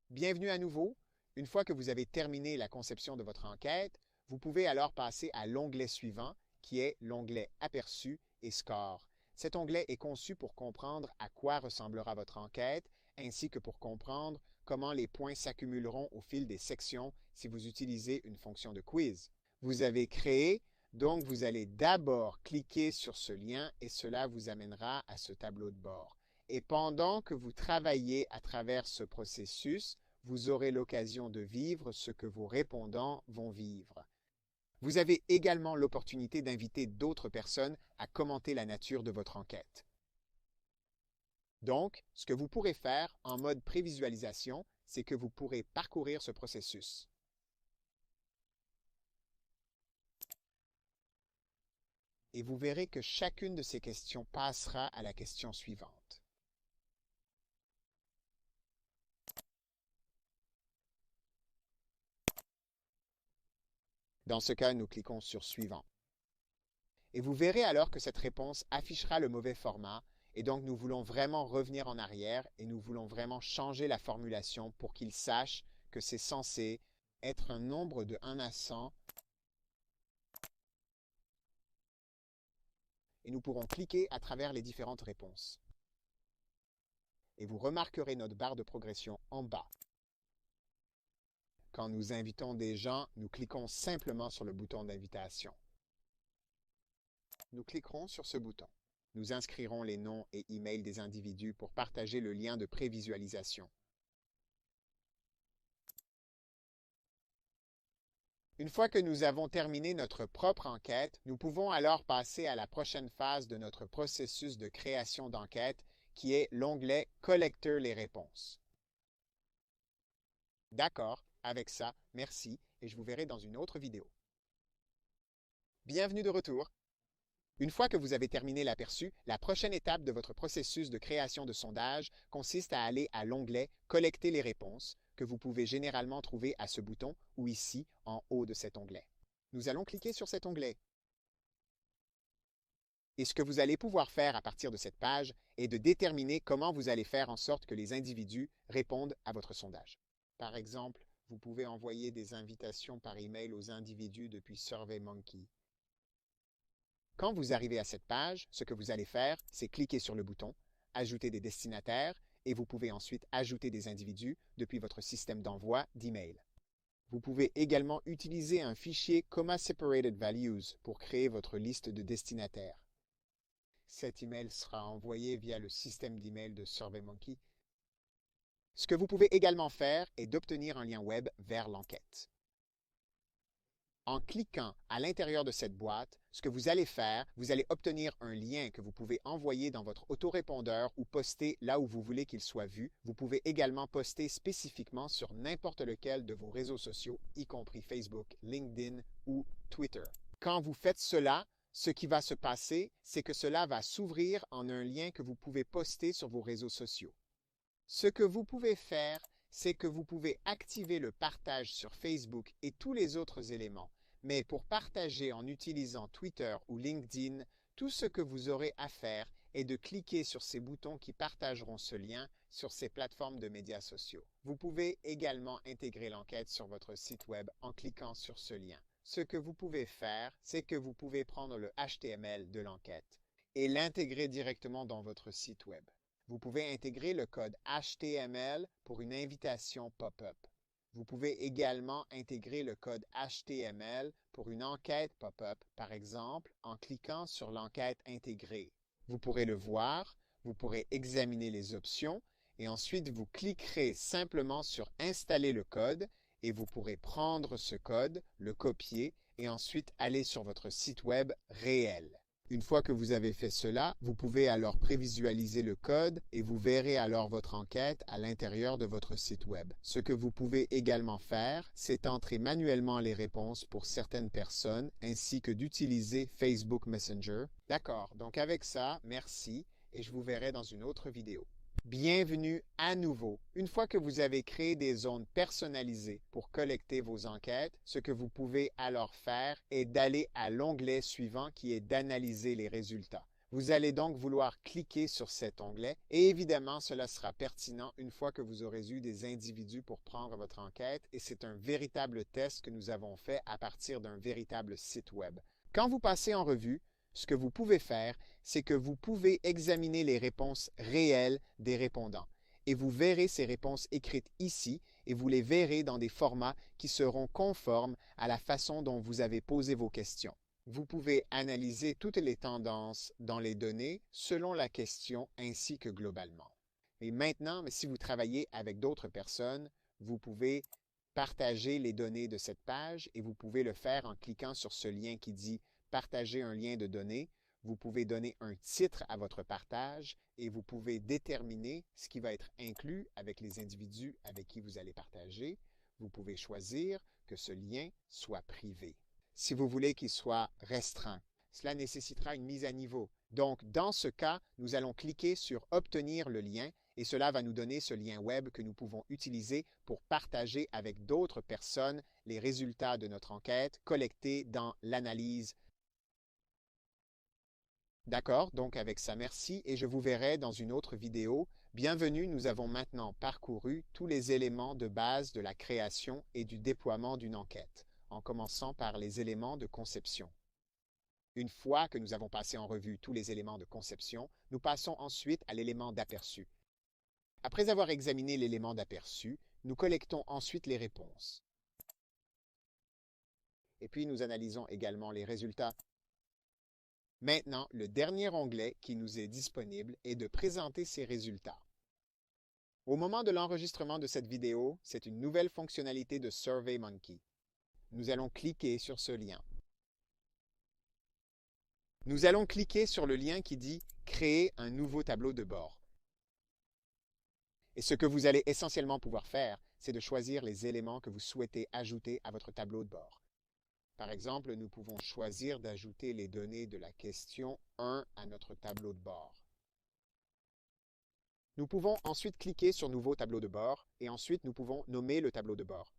Bienvenue à nouveau. Une fois que vous avez terminé la conception de votre enquête, vous pouvez alors passer à l'onglet suivant qui est l'onglet Aperçu et Score. Cet onglet est conçu pour comprendre à quoi ressemblera votre enquête ainsi que pour comprendre comment les points s'accumuleront au fil des sections si vous utilisez une fonction de quiz. Vous avez créé, donc vous allez d'abord cliquer sur ce lien et cela vous amènera à ce tableau de bord. Et pendant que vous travaillez à travers ce processus, vous aurez l'occasion de vivre ce que vos répondants vont vivre. Vous avez également l'opportunité d'inviter d'autres personnes à commenter la nature de votre enquête. Donc, ce que vous pourrez faire en mode prévisualisation, c'est que vous pourrez parcourir ce processus. et vous verrez que chacune de ces questions passera à la question suivante. Dans ce cas, nous cliquons sur Suivant. Et vous verrez alors que cette réponse affichera le mauvais format, et donc nous voulons vraiment revenir en arrière et nous voulons vraiment changer la formulation pour qu'il sache que c'est censé être un nombre de 1 à 100. Et nous pourrons cliquer à travers les différentes réponses. Et vous remarquerez notre barre de progression en bas. Quand nous invitons des gens, nous cliquons simplement sur le bouton d'invitation. Nous cliquerons sur ce bouton. Nous inscrirons les noms et emails des individus pour partager le lien de prévisualisation. Une fois que nous avons terminé notre propre enquête, nous pouvons alors passer à la prochaine phase de notre processus de création d'enquête, qui est l'onglet « Collecter les réponses ». D'accord, avec ça, merci, et je vous verrai dans une autre vidéo. Bienvenue de retour. Une fois que vous avez terminé l'aperçu, la prochaine étape de votre processus de création de sondage consiste à aller à l'onglet « Collecter les réponses » que vous pouvez généralement trouver à ce bouton ou ici, en haut de cet onglet. Nous allons cliquer sur cet onglet. Et ce que vous allez pouvoir faire à partir de cette page est de déterminer comment vous allez faire en sorte que les individus répondent à votre sondage. Par exemple, vous pouvez envoyer des invitations par email aux individus depuis SurveyMonkey. Quand vous arrivez à cette page, ce que vous allez faire, c'est cliquer sur le bouton « Ajouter des destinataires » et vous pouvez ensuite ajouter des individus depuis votre système d'envoi d'email. Vous pouvez également utiliser un fichier Comma Separated Values pour créer votre liste de destinataires. Cet email sera envoyé via le système d'email de SurveyMonkey. Ce que vous pouvez également faire est d'obtenir un lien web vers l'enquête. En cliquant à l'intérieur de cette boîte, ce que vous allez faire, vous allez obtenir un lien que vous pouvez envoyer dans votre autorépondeur ou poster là où vous voulez qu'il soit vu. Vous pouvez également poster spécifiquement sur n'importe lequel de vos réseaux sociaux, y compris Facebook, LinkedIn ou Twitter. Quand vous faites cela, ce qui va se passer, c'est que cela va s'ouvrir en un lien que vous pouvez poster sur vos réseaux sociaux. Ce que vous pouvez faire, c'est que vous pouvez activer le partage sur Facebook et tous les autres éléments. Mais pour partager en utilisant Twitter ou LinkedIn, tout ce que vous aurez à faire est de cliquer sur ces boutons qui partageront ce lien sur ces plateformes de médias sociaux. Vous pouvez également intégrer l'enquête sur votre site web en cliquant sur ce lien. Ce que vous pouvez faire, c'est que vous pouvez prendre le HTML de l'enquête et l'intégrer directement dans votre site web. Vous pouvez intégrer le code HTML pour une invitation pop-up. Vous pouvez également intégrer le code HTML pour une enquête pop-up, par exemple, en cliquant sur l'enquête intégrée. Vous pourrez le voir, vous pourrez examiner les options et ensuite vous cliquerez simplement sur « Installer le code » et vous pourrez prendre ce code, le copier et ensuite aller sur votre site web réel. Une fois que vous avez fait cela, vous pouvez alors prévisualiser le code et vous verrez alors votre enquête à l'intérieur de votre site web. Ce que vous pouvez également faire, c'est entrer manuellement les réponses pour certaines personnes ainsi que d'utiliser Facebook Messenger. D'accord, donc avec ça, merci et je vous verrai dans une autre vidéo. Bienvenue à nouveau. Une fois que vous avez créé des zones personnalisées pour collecter vos enquêtes, ce que vous pouvez alors faire est d'aller à l'onglet suivant qui est d'analyser les résultats. Vous allez donc vouloir cliquer sur cet onglet et évidemment, cela sera pertinent une fois que vous aurez eu des individus pour prendre votre enquête et c'est un véritable test que nous avons fait à partir d'un véritable site web. Quand vous passez en revue, ce que vous pouvez faire, c'est que vous pouvez examiner les réponses réelles des répondants. Et vous verrez ces réponses écrites ici et vous les verrez dans des formats qui seront conformes à la façon dont vous avez posé vos questions. Vous pouvez analyser toutes les tendances dans les données selon la question ainsi que globalement. Et maintenant, si vous travaillez avec d'autres personnes, vous pouvez partager les données de cette page et vous pouvez le faire en cliquant sur ce lien qui dit partager un lien de données, vous pouvez donner un titre à votre partage et vous pouvez déterminer ce qui va être inclus avec les individus avec qui vous allez partager. Vous pouvez choisir que ce lien soit privé. Si vous voulez qu'il soit restreint, cela nécessitera une mise à niveau. Donc, dans ce cas, nous allons cliquer sur « Obtenir le lien » et cela va nous donner ce lien web que nous pouvons utiliser pour partager avec d'autres personnes les résultats de notre enquête collectés dans l'analyse. D'accord, donc avec ça, merci et je vous verrai dans une autre vidéo. Bienvenue, nous avons maintenant parcouru tous les éléments de base de la création et du déploiement d'une enquête, en commençant par les éléments de conception. Une fois que nous avons passé en revue tous les éléments de conception, nous passons ensuite à l'élément d'aperçu. Après avoir examiné l'élément d'aperçu, nous collectons ensuite les réponses. Et puis nous analysons également les résultats. Maintenant, le dernier onglet qui nous est disponible est de présenter ces résultats. Au moment de l'enregistrement de cette vidéo, c'est une nouvelle fonctionnalité de SurveyMonkey. Nous allons cliquer sur ce lien. Nous allons cliquer sur le lien qui dit « Créer un nouveau tableau de bord ». Et ce que vous allez essentiellement pouvoir faire, c'est de choisir les éléments que vous souhaitez ajouter à votre tableau de bord. Par exemple, nous pouvons choisir d'ajouter les données de la question 1 à notre tableau de bord. Nous pouvons ensuite cliquer sur « Nouveau tableau de bord » et ensuite nous pouvons nommer le tableau de bord.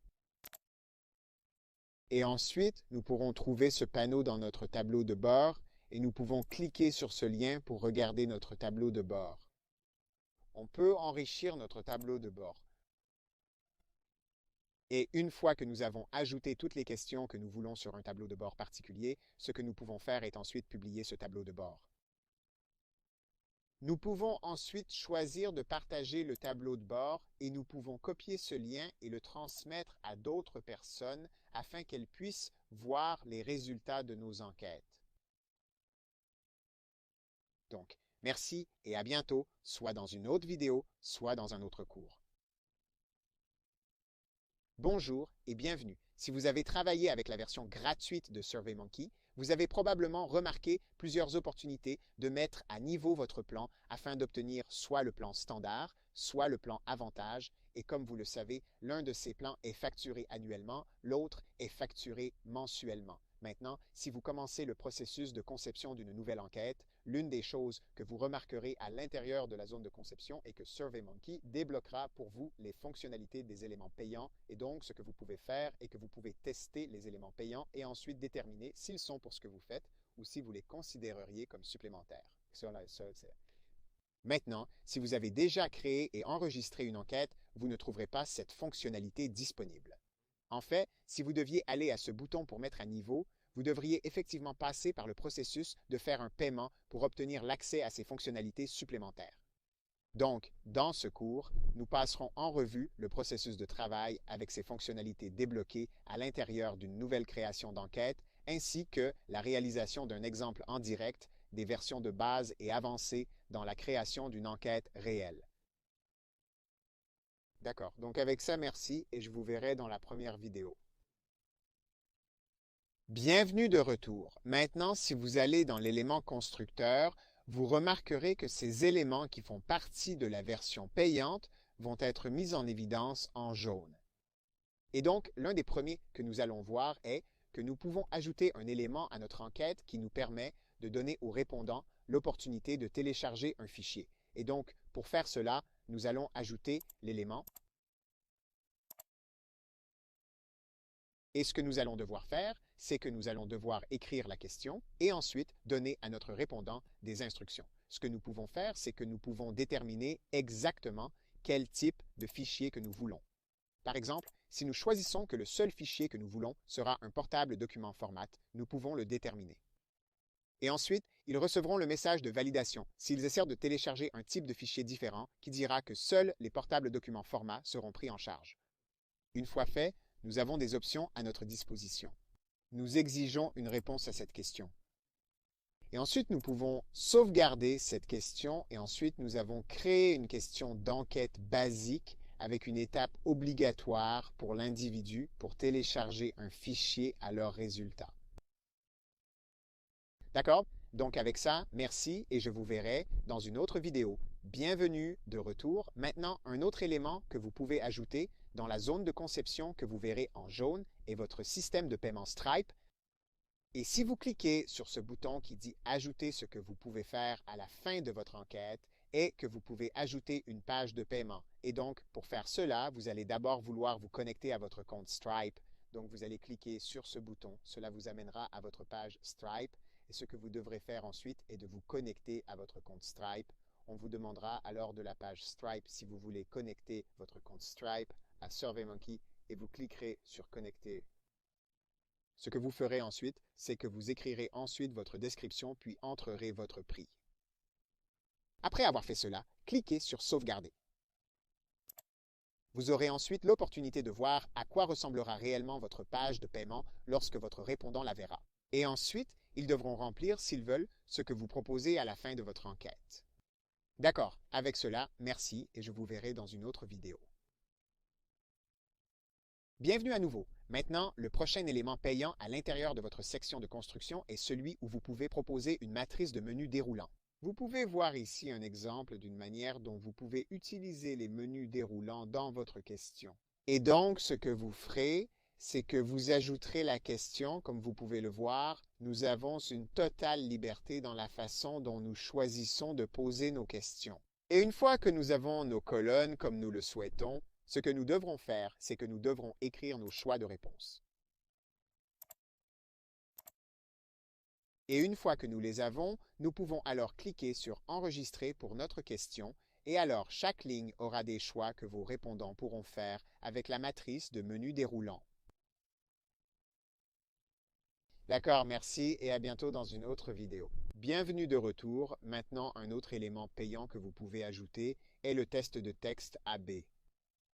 Et ensuite, nous pourrons trouver ce panneau dans notre tableau de bord et nous pouvons cliquer sur ce lien pour regarder notre tableau de bord. On peut enrichir notre tableau de bord. Et une fois que nous avons ajouté toutes les questions que nous voulons sur un tableau de bord particulier, ce que nous pouvons faire est ensuite publier ce tableau de bord. Nous pouvons ensuite choisir de partager le tableau de bord et nous pouvons copier ce lien et le transmettre à d'autres personnes afin qu'elles puissent voir les résultats de nos enquêtes. Donc, merci et à bientôt, soit dans une autre vidéo, soit dans un autre cours. Bonjour et bienvenue. Si vous avez travaillé avec la version gratuite de SurveyMonkey, vous avez probablement remarqué plusieurs opportunités de mettre à niveau votre plan afin d'obtenir soit le plan standard, soit le plan avantage. Et comme vous le savez, l'un de ces plans est facturé annuellement, l'autre est facturé mensuellement. Maintenant, si vous commencez le processus de conception d'une nouvelle enquête, l'une des choses que vous remarquerez à l'intérieur de la zone de conception est que SurveyMonkey débloquera pour vous les fonctionnalités des éléments payants et donc ce que vous pouvez faire est que vous pouvez tester les éléments payants et ensuite déterminer s'ils sont pour ce que vous faites ou si vous les considéreriez comme supplémentaires. Maintenant, si vous avez déjà créé et enregistré une enquête, vous ne trouverez pas cette fonctionnalité disponible. En fait, si vous deviez aller à ce bouton pour mettre à niveau, vous devriez effectivement passer par le processus de faire un paiement pour obtenir l'accès à ces fonctionnalités supplémentaires. Donc, dans ce cours, nous passerons en revue le processus de travail avec ces fonctionnalités débloquées à l'intérieur d'une nouvelle création d'enquête, ainsi que la réalisation d'un exemple en direct des versions de base et avancées dans la création d'une enquête réelle. D'accord, donc avec ça, merci et je vous verrai dans la première vidéo. Bienvenue de retour. Maintenant, si vous allez dans l'élément constructeur, vous remarquerez que ces éléments qui font partie de la version payante vont être mis en évidence en jaune. Et donc, l'un des premiers que nous allons voir est que nous pouvons ajouter un élément à notre enquête qui nous permet de donner aux répondants l'opportunité de télécharger un fichier. Et donc, pour faire cela, nous allons ajouter l'élément. Et ce que nous allons devoir faire, c'est que nous allons devoir écrire la question et ensuite donner à notre répondant des instructions. Ce que nous pouvons faire, c'est que nous pouvons déterminer exactement quel type de fichier que nous voulons. Par exemple, si nous choisissons que le seul fichier que nous voulons sera un portable document format, nous pouvons le déterminer. Et ensuite, ils recevront le message de validation s'ils essaient de télécharger un type de fichier différent qui dira que seuls les portables documents format seront pris en charge. Une fois fait, nous avons des options à notre disposition. Nous exigeons une réponse à cette question. Et ensuite, nous pouvons sauvegarder cette question et ensuite nous avons créé une question d'enquête basique avec une étape obligatoire pour l'individu pour télécharger un fichier à leurs résultats. D'accord? Donc avec ça, merci et je vous verrai dans une autre vidéo. Bienvenue de retour. Maintenant, un autre élément que vous pouvez ajouter dans la zone de conception que vous verrez en jaune est votre système de paiement Stripe. Et si vous cliquez sur ce bouton qui dit « Ajouter ce que vous pouvez faire à la fin de votre enquête », et que vous pouvez ajouter une page de paiement. Et donc, pour faire cela, vous allez d'abord vouloir vous connecter à votre compte Stripe. Donc, vous allez cliquer sur ce bouton. Cela vous amènera à votre page Stripe. Et ce que vous devrez faire ensuite est de vous connecter à votre compte Stripe. On vous demandera alors de la page Stripe si vous voulez connecter votre compte Stripe à SurveyMonkey et vous cliquerez sur Connecter. Ce que vous ferez ensuite, c'est que vous écrirez ensuite votre description puis entrerez votre prix. Après avoir fait cela, cliquez sur Sauvegarder. Vous aurez ensuite l'opportunité de voir à quoi ressemblera réellement votre page de paiement lorsque votre répondant la verra. Et ensuite, ils devront remplir, s'ils veulent, ce que vous proposez à la fin de votre enquête. D'accord, avec cela, merci et je vous verrai dans une autre vidéo. Bienvenue à nouveau. Maintenant, le prochain élément payant à l'intérieur de votre section de construction est celui où vous pouvez proposer une matrice de menu déroulant. Vous pouvez voir ici un exemple d'une manière dont vous pouvez utiliser les menus déroulants dans votre question. Et donc, ce que vous ferez, c'est que vous ajouterez la question, comme vous pouvez le voir, nous avons une totale liberté dans la façon dont nous choisissons de poser nos questions. Et une fois que nous avons nos colonnes comme nous le souhaitons, ce que nous devrons faire, c'est que nous devrons écrire nos choix de réponse. Et une fois que nous les avons, nous pouvons alors cliquer sur « Enregistrer » pour notre question et alors chaque ligne aura des choix que vos répondants pourront faire avec la matrice de menu déroulant. D'accord, merci et à bientôt dans une autre vidéo. Bienvenue de retour. Maintenant, un autre élément payant que vous pouvez ajouter est le test de texte AB.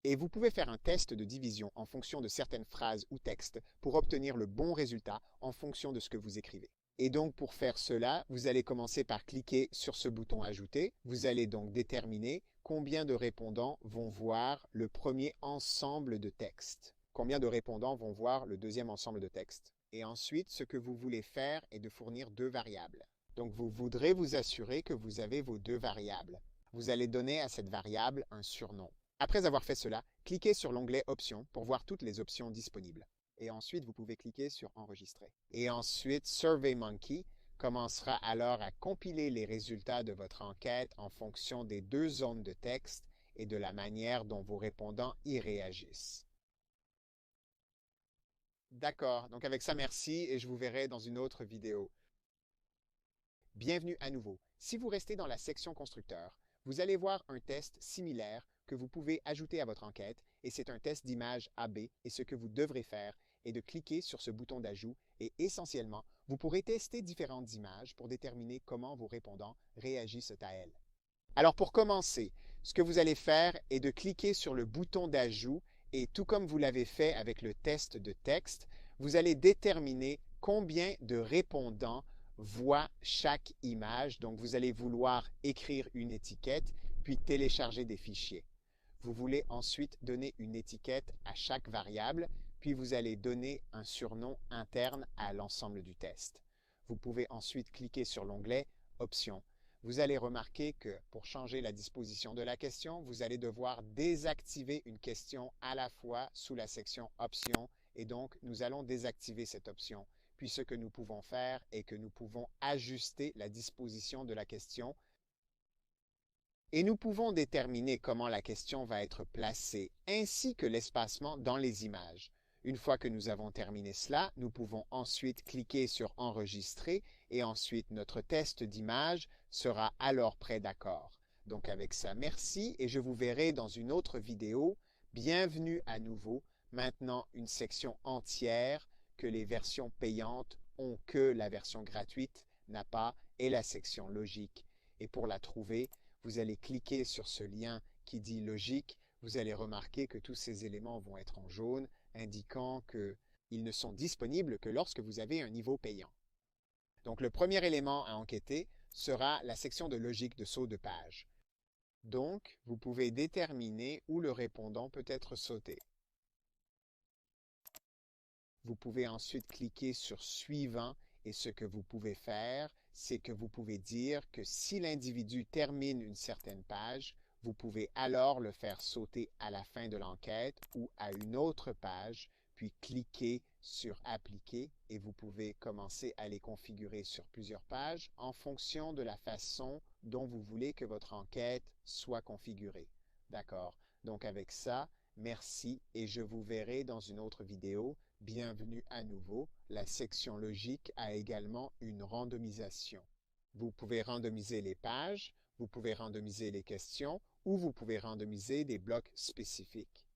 Et vous pouvez faire un test de division en fonction de certaines phrases ou textes pour obtenir le bon résultat en fonction de ce que vous écrivez. Et donc, pour faire cela, vous allez commencer par cliquer sur ce bouton « Ajouter ». Vous allez donc déterminer combien de répondants vont voir le premier ensemble de textes. Combien de répondants vont voir le deuxième ensemble de textes. Et ensuite, ce que vous voulez faire est de fournir deux variables. Donc, vous voudrez vous assurer que vous avez vos deux variables. Vous allez donner à cette variable un surnom. Après avoir fait cela, cliquez sur l'onglet « Options » pour voir toutes les options disponibles. Et ensuite, vous pouvez cliquer sur « Enregistrer ». Et ensuite, SurveyMonkey commencera alors à compiler les résultats de votre enquête en fonction des deux zones de texte et de la manière dont vos répondants y réagissent. D'accord, donc avec ça, merci et je vous verrai dans une autre vidéo. Bienvenue à nouveau. Si vous restez dans la section constructeur, vous allez voir un test similaire que vous pouvez ajouter à votre enquête et c'est un test d'image AB et ce que vous devrez faire est de cliquer sur ce bouton d'ajout et essentiellement, vous pourrez tester différentes images pour déterminer comment vos répondants réagissent à elles. Alors pour commencer, ce que vous allez faire est de cliquer sur le bouton d'ajout et tout comme vous l'avez fait avec le test de texte, vous allez déterminer combien de répondants voient chaque image. Donc vous allez vouloir écrire une étiquette puis télécharger des fichiers. Vous voulez ensuite donner une étiquette à chaque variable, puis vous allez donner un surnom interne à l'ensemble du test. Vous pouvez ensuite cliquer sur l'onglet « Options ». Vous allez remarquer que pour changer la disposition de la question, vous allez devoir désactiver une question à la fois sous la section « Options » et donc nous allons désactiver cette option. Puis ce que nous pouvons faire est que nous pouvons ajuster la disposition de la question et nous pouvons déterminer comment la question va être placée, ainsi que l'espacement dans les images. Une fois que nous avons terminé cela, nous pouvons ensuite cliquer sur « Enregistrer » et ensuite notre test d'image sera alors prêt d'accord. Donc avec ça, merci et je vous verrai dans une autre vidéo. Bienvenue à nouveau. Maintenant, une section entière que les versions payantes ont que la version gratuite n'a pas et la section logique. Et pour la trouver, vous allez cliquer sur ce lien qui dit logique. Vous allez remarquer que tous ces éléments vont être en jaune, indiquant qu'ils ne sont disponibles que lorsque vous avez un niveau payant. Donc le premier élément à enquêter sera la section de logique de saut de page. Donc, vous pouvez déterminer où le répondant peut être sauté. Vous pouvez ensuite cliquer sur « Suivant » et ce que vous pouvez faire, c'est que vous pouvez dire que si l'individu termine une certaine page, vous pouvez alors le faire sauter à la fin de l'enquête ou à une autre page, puis cliquez sur Appliquer et vous pouvez commencer à les configurer sur plusieurs pages en fonction de la façon dont vous voulez que votre enquête soit configurée. D'accord? Donc avec ça, merci et je vous verrai dans une autre vidéo. Bienvenue à nouveau. La section logique a également une randomisation. Vous pouvez randomiser les pages, vous pouvez randomiser les questions ou vous pouvez randomiser des blocs spécifiques.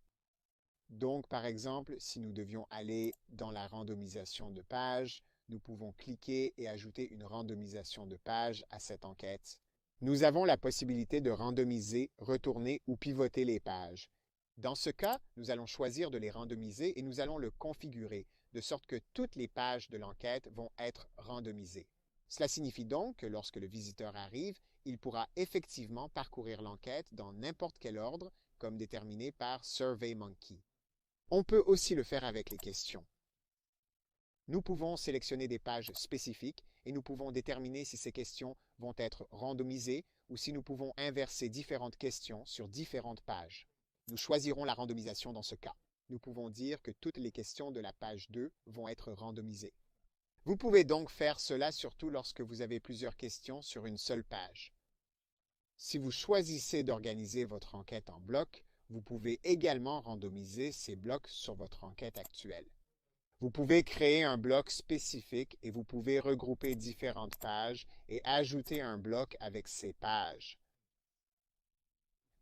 Donc, par exemple, si nous devions aller dans la randomisation de pages, nous pouvons cliquer et ajouter une randomisation de pages à cette enquête. Nous avons la possibilité de randomiser, retourner ou pivoter les pages. Dans ce cas, nous allons choisir de les randomiser et nous allons le configurer, de sorte que toutes les pages de l'enquête vont être randomisées. Cela signifie donc que lorsque le visiteur arrive, il pourra effectivement parcourir l'enquête dans n'importe quel ordre, comme déterminé par SurveyMonkey. On peut aussi le faire avec les questions. Nous pouvons sélectionner des pages spécifiques et nous pouvons déterminer si ces questions vont être randomisées ou si nous pouvons inverser différentes questions sur différentes pages. Nous choisirons la randomisation dans ce cas. Nous pouvons dire que toutes les questions de la page 2 vont être randomisées. Vous pouvez donc faire cela surtout lorsque vous avez plusieurs questions sur une seule page. Si vous choisissez d'organiser votre enquête en blocs, vous pouvez également randomiser ces blocs sur votre enquête actuelle. Vous pouvez créer un bloc spécifique et vous pouvez regrouper différentes pages et ajouter un bloc avec ces pages.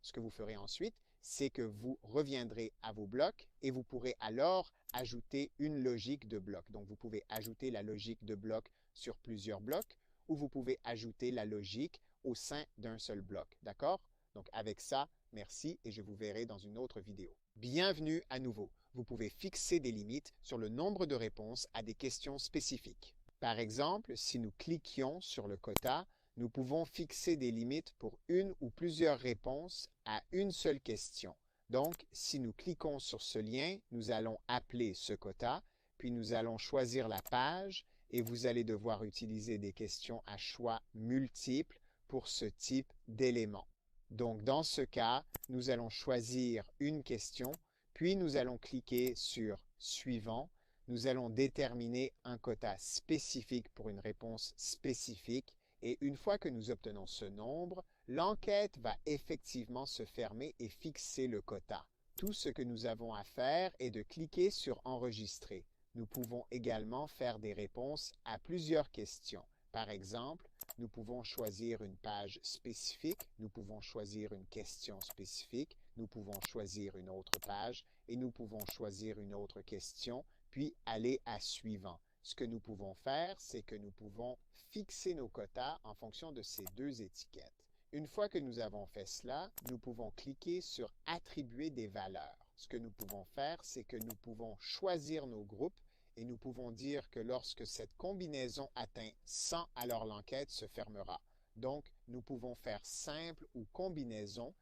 Ce que vous ferez ensuite, c'est que vous reviendrez à vos blocs et vous pourrez alors ajouter une logique de bloc. Donc, vous pouvez ajouter la logique de bloc sur plusieurs blocs ou vous pouvez ajouter la logique au sein d'un seul bloc. D'accord? Donc, avec ça, merci et je vous verrai dans une autre vidéo. Bienvenue à nouveau. Vous pouvez fixer des limites sur le nombre de réponses à des questions spécifiques. Par exemple, si nous cliquions sur le quota, nous pouvons fixer des limites pour une ou plusieurs réponses à une seule question. Donc, si nous cliquons sur ce lien, nous allons appeler ce quota, puis nous allons choisir la page et vous allez devoir utiliser des questions à choix multiples pour ce type d'éléments. Donc, dans ce cas, nous allons choisir une question, puis nous allons cliquer sur « Suivant ». Nous allons déterminer un quota spécifique pour une réponse spécifique et une fois que nous obtenons ce nombre, l'enquête va effectivement se fermer et fixer le quota. Tout ce que nous avons à faire est de cliquer sur « Enregistrer ». Nous pouvons également faire des réponses à plusieurs questions. Par exemple, nous pouvons choisir une page spécifique, nous pouvons choisir une question spécifique, nous pouvons choisir une autre page et nous pouvons choisir une autre question, puis aller à suivant. Ce que nous pouvons faire, c'est que nous pouvons fixer nos quotas en fonction de ces deux étiquettes. Une fois que nous avons fait cela, nous pouvons cliquer sur « Attribuer des valeurs ». Ce que nous pouvons faire, c'est que nous pouvons choisir nos groupes et nous pouvons dire que lorsque cette combinaison atteint 100, alors l'enquête se fermera. Donc, nous pouvons faire simple ou combinaison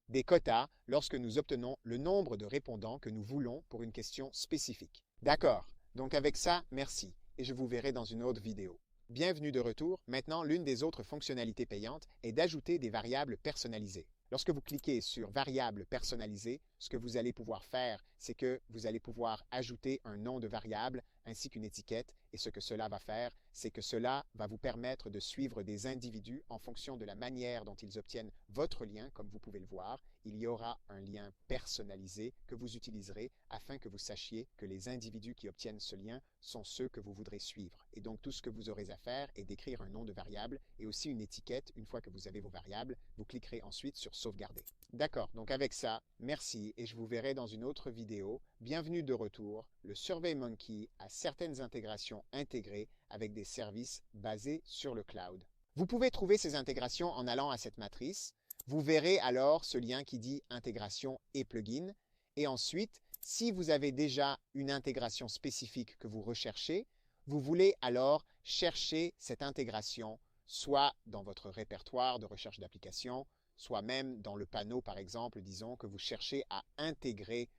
des quotas lorsque nous obtenons le nombre de répondants que nous voulons pour une question spécifique. D'accord. Donc avec ça, merci et je vous verrai dans une autre vidéo. Bienvenue de retour. Maintenant, l'une des autres fonctionnalités payantes est d'ajouter des variables personnalisées. Lorsque vous cliquez sur « Variables personnalisées », ce que vous allez pouvoir faire, c'est que vous allez pouvoir ajouter un nom de variable ainsi qu'une étiquette. Et ce que cela va faire, c'est que cela va vous permettre de suivre des individus en fonction de la manière dont ils obtiennent votre lien. Comme vous pouvez le voir, il y aura un lien personnalisé que vous utiliserez afin que vous sachiez que les individus qui obtiennent ce lien sont ceux que vous voudrez suivre. Et donc, tout ce que vous aurez à faire est d'écrire un nom de variable et aussi une étiquette. Une fois que vous avez vos variables, vous cliquerez ensuite sur « Sauvegarder ». D'accord, donc avec ça, merci et je vous verrai dans une autre vidéo. Bienvenue de retour. Le SurveyMonkey a certaines intégrations intégrées avec des services basés sur le cloud. Vous pouvez trouver ces intégrations en allant à cette matrice. Vous verrez alors ce lien qui dit « Intégration et plugin ». Et ensuite, si vous avez déjà une intégration spécifique que vous recherchez, vous voulez alors chercher cette intégration soit dans votre répertoire de recherche d'applications, soit même dans le panneau, par exemple, disons que vous cherchez à intégrer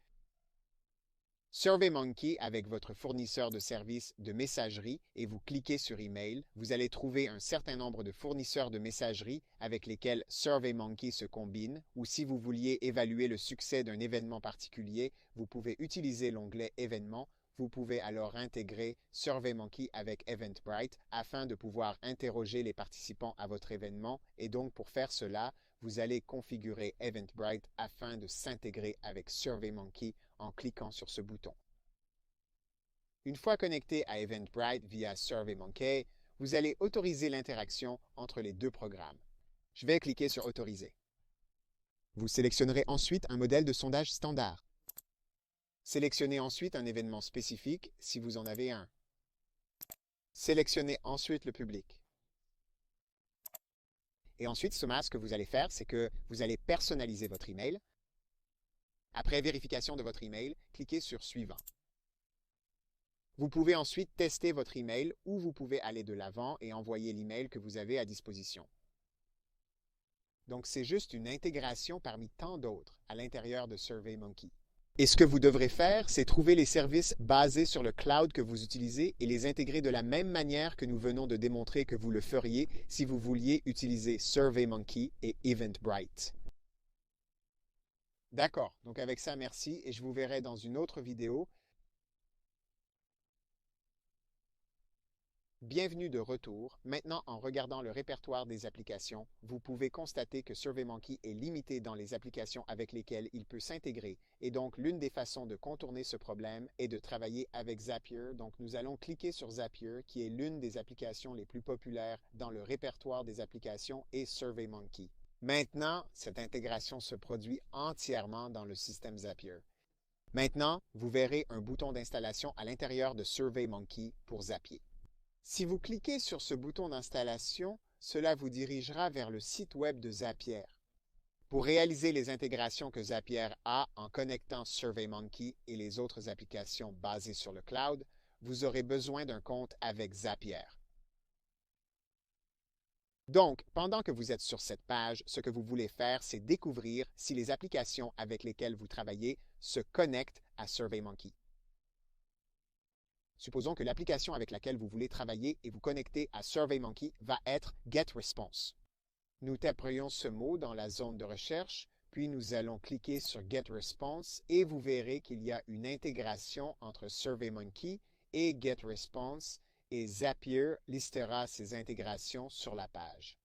SurveyMonkey avec votre fournisseur de services de messagerie et vous cliquez sur Email, vous allez trouver un certain nombre de fournisseurs de messagerie avec lesquels SurveyMonkey se combine, ou si vous vouliez évaluer le succès d'un événement particulier, vous pouvez utiliser l'onglet Événements. Vous pouvez alors intégrer SurveyMonkey avec Eventbrite afin de pouvoir interroger les participants à votre événement, et donc pour faire cela, vous allez configurer Eventbrite afin de s'intégrer avec SurveyMonkey en cliquant sur ce bouton. Une fois connecté à Eventbrite via SurveyMonkey, vous allez autoriser l'interaction entre les deux programmes. Je vais cliquer sur Autoriser. Vous sélectionnerez ensuite un modèle de sondage standard. Sélectionnez ensuite un événement spécifique si vous en avez un. Sélectionnez ensuite le public. Et ensuite, ce que vous allez faire, c'est que vous allez personnaliser votre email. Après vérification de votre email, cliquez sur Suivant. Vous pouvez ensuite tester votre email ou vous pouvez aller de l'avant et envoyer l'email que vous avez à disposition. Donc, c'est juste une intégration parmi tant d'autres à l'intérieur de SurveyMonkey. Et ce que vous devrez faire, c'est trouver les services basés sur le cloud que vous utilisez et les intégrer de la même manière que nous venons de démontrer que vous le feriez si vous vouliez utiliser SurveyMonkey et Eventbrite. D'accord, donc avec ça, merci et je vous verrai dans une autre vidéo. Bienvenue de retour. Maintenant, en regardant le répertoire des applications, vous pouvez constater que SurveyMonkey est limité dans les applications avec lesquelles il peut s'intégrer. Et donc, l'une des façons de contourner ce problème est de travailler avec Zapier. Donc, nous allons cliquer sur Zapier, qui est l'une des applications les plus populaires dans le répertoire des applications et SurveyMonkey. Maintenant, cette intégration se produit entièrement dans le système Zapier. Maintenant, vous verrez un bouton d'installation à l'intérieur de SurveyMonkey pour Zapier. Si vous cliquez sur ce bouton d'installation, cela vous dirigera vers le site web de Zapier. Pour réaliser les intégrations que Zapier a en connectant SurveyMonkey et les autres applications basées sur le cloud, vous aurez besoin d'un compte avec Zapier. Donc, pendant que vous êtes sur cette page, ce que vous voulez faire, c'est découvrir si les applications avec lesquelles vous travaillez se connectent à SurveyMonkey. Supposons que l'application avec laquelle vous voulez travailler et vous connecter à SurveyMonkey va être GetResponse. Nous taperions ce mot dans la zone de recherche, puis nous allons cliquer sur GetResponse et vous verrez qu'il y a une intégration entre SurveyMonkey et GetResponse et Zapier listera ces intégrations sur la page.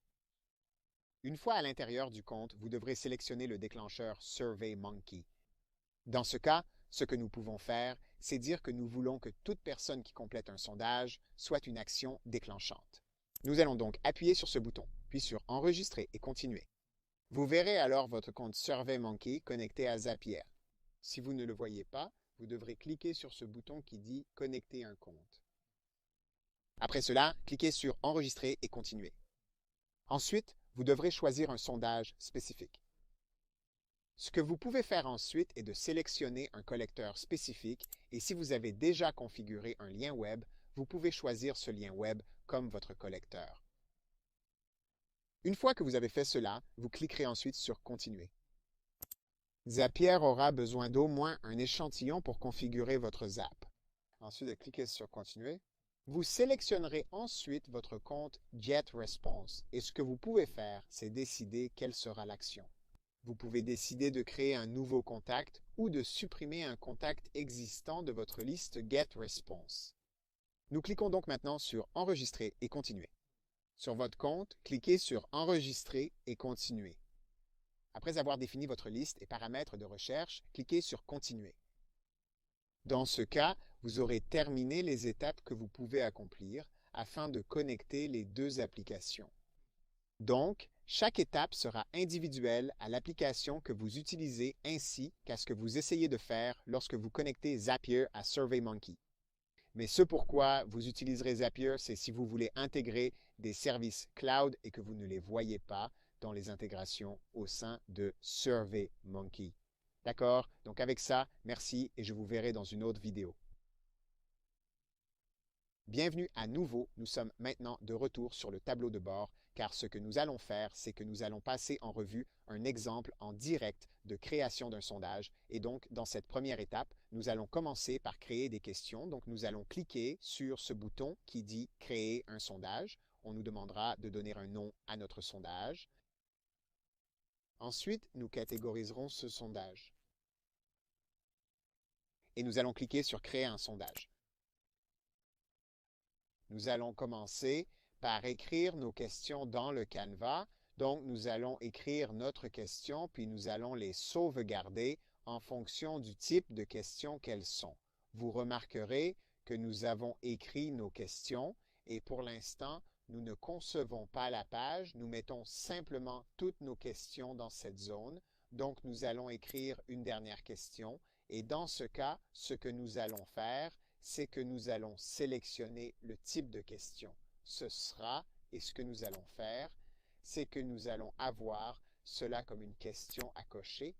Une fois à l'intérieur du compte, vous devrez sélectionner le déclencheur SurveyMonkey. Dans ce cas, ce que nous pouvons faire, c'est dire que nous voulons que toute personne qui complète un sondage soit une action déclenchante. Nous allons donc appuyer sur ce bouton, puis sur Enregistrer et Continuer. Vous verrez alors votre compte SurveyMonkey connecté à Zapier. Si vous ne le voyez pas, vous devrez cliquer sur ce bouton qui dit « Connecter un compte ». Après cela, cliquez sur Enregistrer et Continuer. Ensuite, vous devrez choisir un sondage spécifique. Ce que vous pouvez faire ensuite est de sélectionner un collecteur spécifique et si vous avez déjà configuré un lien web, vous pouvez choisir ce lien web comme votre collecteur. Une fois que vous avez fait cela, vous cliquerez ensuite sur Continuer. Zapier aura besoin d'au moins un échantillon pour configurer votre Zap. Ensuite, cliquez sur Continuer. Vous sélectionnerez ensuite votre compte GetResponse et ce que vous pouvez faire, c'est décider quelle sera l'action. Vous pouvez décider de créer un nouveau contact ou de supprimer un contact existant de votre liste GetResponse. Nous cliquons donc maintenant sur Enregistrer et Continuer. Sur votre compte, cliquez sur Enregistrer et Continuer. Après avoir défini votre liste et paramètres de recherche, cliquez sur Continuer. Dans ce cas, vous aurez terminé les étapes que vous pouvez accomplir afin de connecter les deux applications. Donc, chaque étape sera individuelle à l'application que vous utilisez ainsi qu'à ce que vous essayez de faire lorsque vous connectez Zapier à SurveyMonkey. Mais ce pourquoi vous utiliserez Zapier, c'est si vous voulez intégrer des services cloud et que vous ne les voyez pas dans les intégrations au sein de SurveyMonkey. D'accord? Donc avec ça, merci et je vous verrai dans une autre vidéo. Bienvenue à nouveau, nous sommes maintenant de retour sur le tableau de bord car ce que nous allons faire, c'est que nous allons passer en revue un exemple en direct de création d'un sondage. Et donc, dans cette première étape, nous allons commencer par créer des questions. Donc, nous allons cliquer sur ce bouton qui dit « Créer un sondage ». On nous demandera de donner un nom à notre sondage. Ensuite, nous catégoriserons ce sondage. Et nous allons cliquer sur « Créer un sondage ». Nous allons commencer par écrire nos questions dans le Canva. Donc, nous allons écrire notre question, puis nous allons les sauvegarder en fonction du type de questions qu'elles sont. Vous remarquerez que nous avons écrit nos questions et pour l'instant, nous ne concevons pas la page. Nous mettons simplement toutes nos questions dans cette zone. Donc, nous allons écrire une dernière question. Et dans ce cas, ce que nous allons faire, c'est que nous allons sélectionner le type de question. Ce sera, et ce que nous allons faire, c'est que nous allons avoir cela comme une question à cocher.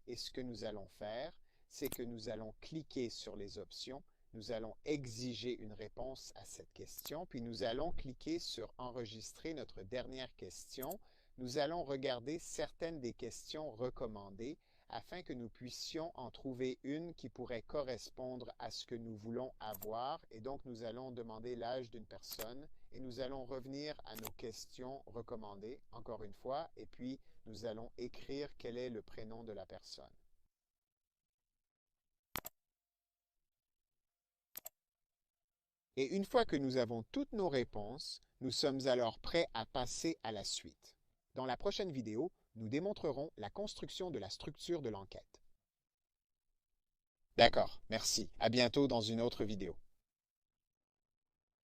Et ce que nous allons faire, c'est que nous allons cliquer sur les options. Nous allons exiger une réponse à cette question, puis nous allons cliquer sur « Enregistrer notre dernière question ». Nous allons regarder certaines des questions recommandées afin que nous puissions en trouver une qui pourrait correspondre à ce que nous voulons avoir. Et donc, nous allons demander l'âge d'une personne et nous allons revenir à nos questions recommandées, encore une fois, et puis nous allons écrire quel est le prénom de la personne. Et une fois que nous avons toutes nos réponses, nous sommes alors prêts à passer à la suite. Dans la prochaine vidéo, nous démontrerons la construction de la structure de l'enquête. D'accord, merci. À bientôt dans une autre vidéo.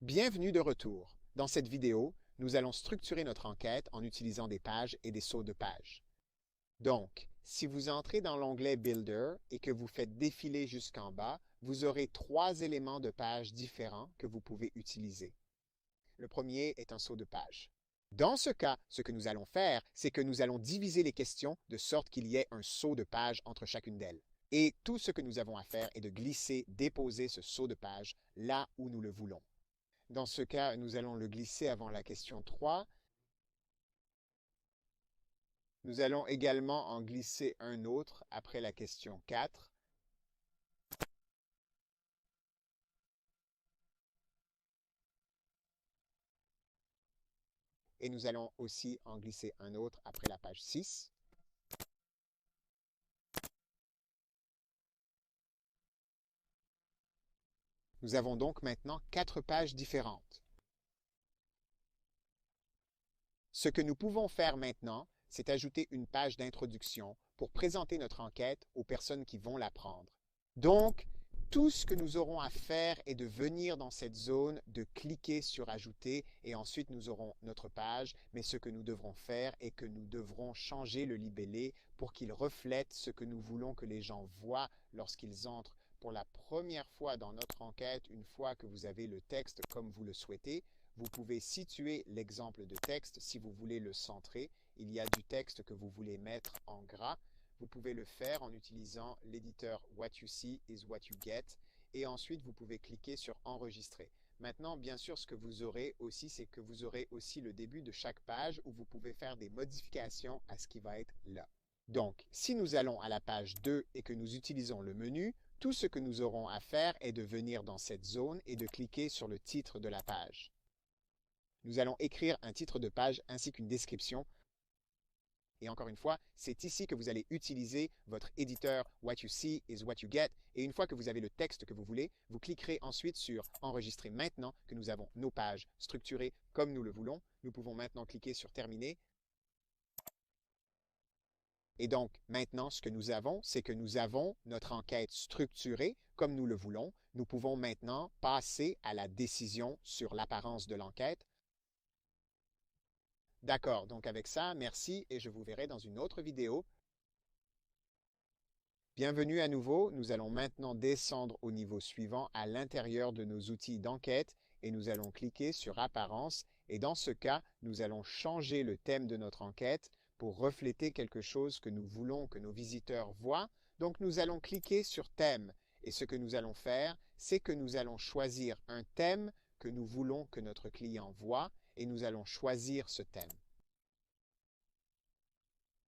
Bienvenue de retour. Dans cette vidéo, nous allons structurer notre enquête en utilisant des pages et des sauts de pages. Donc, si vous entrez dans l'onglet Builder et que vous faites défiler jusqu'en bas, vous aurez 3 éléments de page différents que vous pouvez utiliser. Le premier est un saut de page. Dans ce cas, ce que nous allons faire, c'est que nous allons diviser les questions de sorte qu'il y ait un saut de page entre chacune d'elles. Et tout ce que nous avons à faire est de glisser, déposer ce saut de page là où nous le voulons. Dans ce cas, nous allons le glisser avant la question 3. Nous allons également en glisser un autre après la question 4. Et nous allons aussi en glisser un autre après la page 6. Nous avons donc maintenant 4 pages différentes. Ce que nous pouvons faire maintenant, c'est ajouter une page d'introduction pour présenter notre enquête aux personnes qui vont la prendre. Donc, tout ce que nous aurons à faire est de venir dans cette zone, de cliquer sur « Ajouter » et ensuite nous aurons notre page. Mais ce que nous devrons faire est que nous devrons changer le libellé pour qu'il reflète ce que nous voulons que les gens voient lorsqu'ils entrent pour la première fois dans notre enquête. Une fois que vous avez le texte comme vous le souhaitez, vous pouvez situer l'exemple de texte si vous voulez le centrer. Il y a du texte que vous voulez mettre en gras. Vous pouvez le faire en utilisant l'éditeur What You See is What You Get et ensuite vous pouvez cliquer sur Enregistrer. Maintenant, bien sûr, ce que vous aurez aussi, c'est que vous aurez aussi le début de chaque page où vous pouvez faire des modifications à ce qui va être là. Donc, si nous allons à la page 2 et que nous utilisons le menu, tout ce que nous aurons à faire est de venir dans cette zone et de cliquer sur le titre de la page. Nous allons écrire un titre de page ainsi qu'une description. Et encore une fois, c'est ici que vous allez utiliser votre éditeur What You See is What You Get. Et une fois que vous avez le texte que vous voulez, vous cliquerez ensuite sur Enregistrer maintenant que nous avons nos pages structurées comme nous le voulons. Nous pouvons maintenant cliquer sur Terminer. Et donc, maintenant, ce que nous avons, c'est que nous avons notre enquête structurée comme nous le voulons. Nous pouvons maintenant passer à la décision sur l'apparence de l'enquête. D'accord, donc avec ça, merci et je vous verrai dans une autre vidéo. Bienvenue à nouveau, nous allons maintenant descendre au niveau suivant à l'intérieur de nos outils d'enquête et nous allons cliquer sur Apparence et dans ce cas, nous allons changer le thème de notre enquête pour refléter quelque chose que nous voulons que nos visiteurs voient. Donc nous allons cliquer sur Thème et ce que nous allons faire, c'est que nous allons choisir un thème que nous voulons que notre client voit. et nous allons choisir ce thème.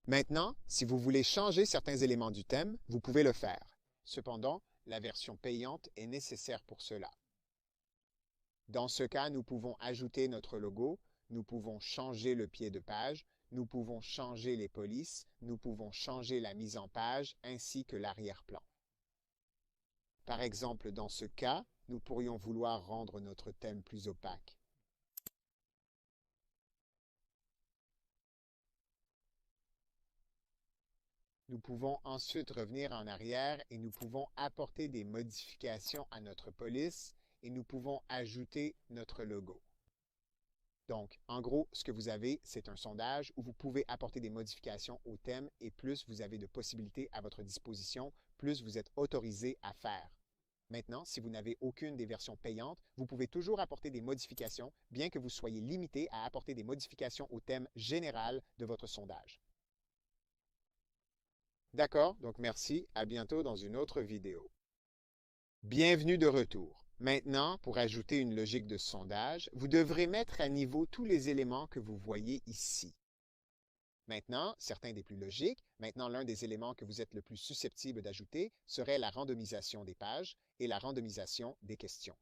Maintenant, si vous voulez changer certains éléments du thème, vous pouvez le faire. Cependant, la version payante est nécessaire pour cela. Dans ce cas, nous pouvons ajouter notre logo, nous pouvons changer le pied de page, nous pouvons changer les polices, nous pouvons changer la mise en page ainsi que l'arrière-plan. Par exemple, dans ce cas, nous pourrions vouloir rendre notre thème plus opaque. Nous pouvons ensuite revenir en arrière et nous pouvons apporter des modifications à notre police et nous pouvons ajouter notre logo. Donc, en gros, ce que vous avez, c'est un sondage où vous pouvez apporter des modifications au thème et plus vous avez de possibilités à votre disposition, plus vous êtes autorisé à faire. Maintenant, si vous n'avez aucune des versions payantes, vous pouvez toujours apporter des modifications, bien que vous soyez limité à apporter des modifications au thème général de votre sondage. D'accord, donc merci, à bientôt dans une autre vidéo. Bienvenue de retour. Maintenant, pour ajouter une logique de sondage, vous devrez mettre à niveau tous les éléments que vous voyez ici. Maintenant, certains des plus logiques, maintenant l'un des éléments que vous êtes le plus susceptible d'ajouter serait la randomisation des pages et la randomisation des questions.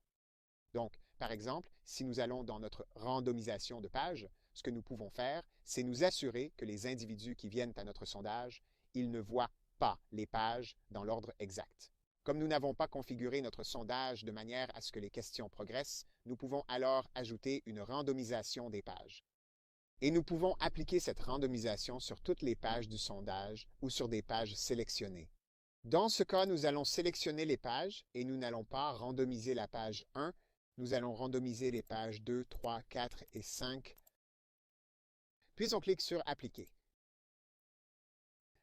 Donc, par exemple, si nous allons dans notre randomisation de pages, ce que nous pouvons faire, c'est nous assurer que les individus qui viennent à notre sondage, ils ne voient pas les pages dans l'ordre exact. Comme nous n'avons pas configuré notre sondage de manière à ce que les questions progressent, nous pouvons alors ajouter une randomisation des pages. Et nous pouvons appliquer cette randomisation sur toutes les pages du sondage ou sur des pages sélectionnées. Dans ce cas, nous allons sélectionner les pages et nous n'allons pas randomiser la page 1, nous allons randomiser les pages 2, 3, 4 et 5. Puis on clique sur « Appliquer ».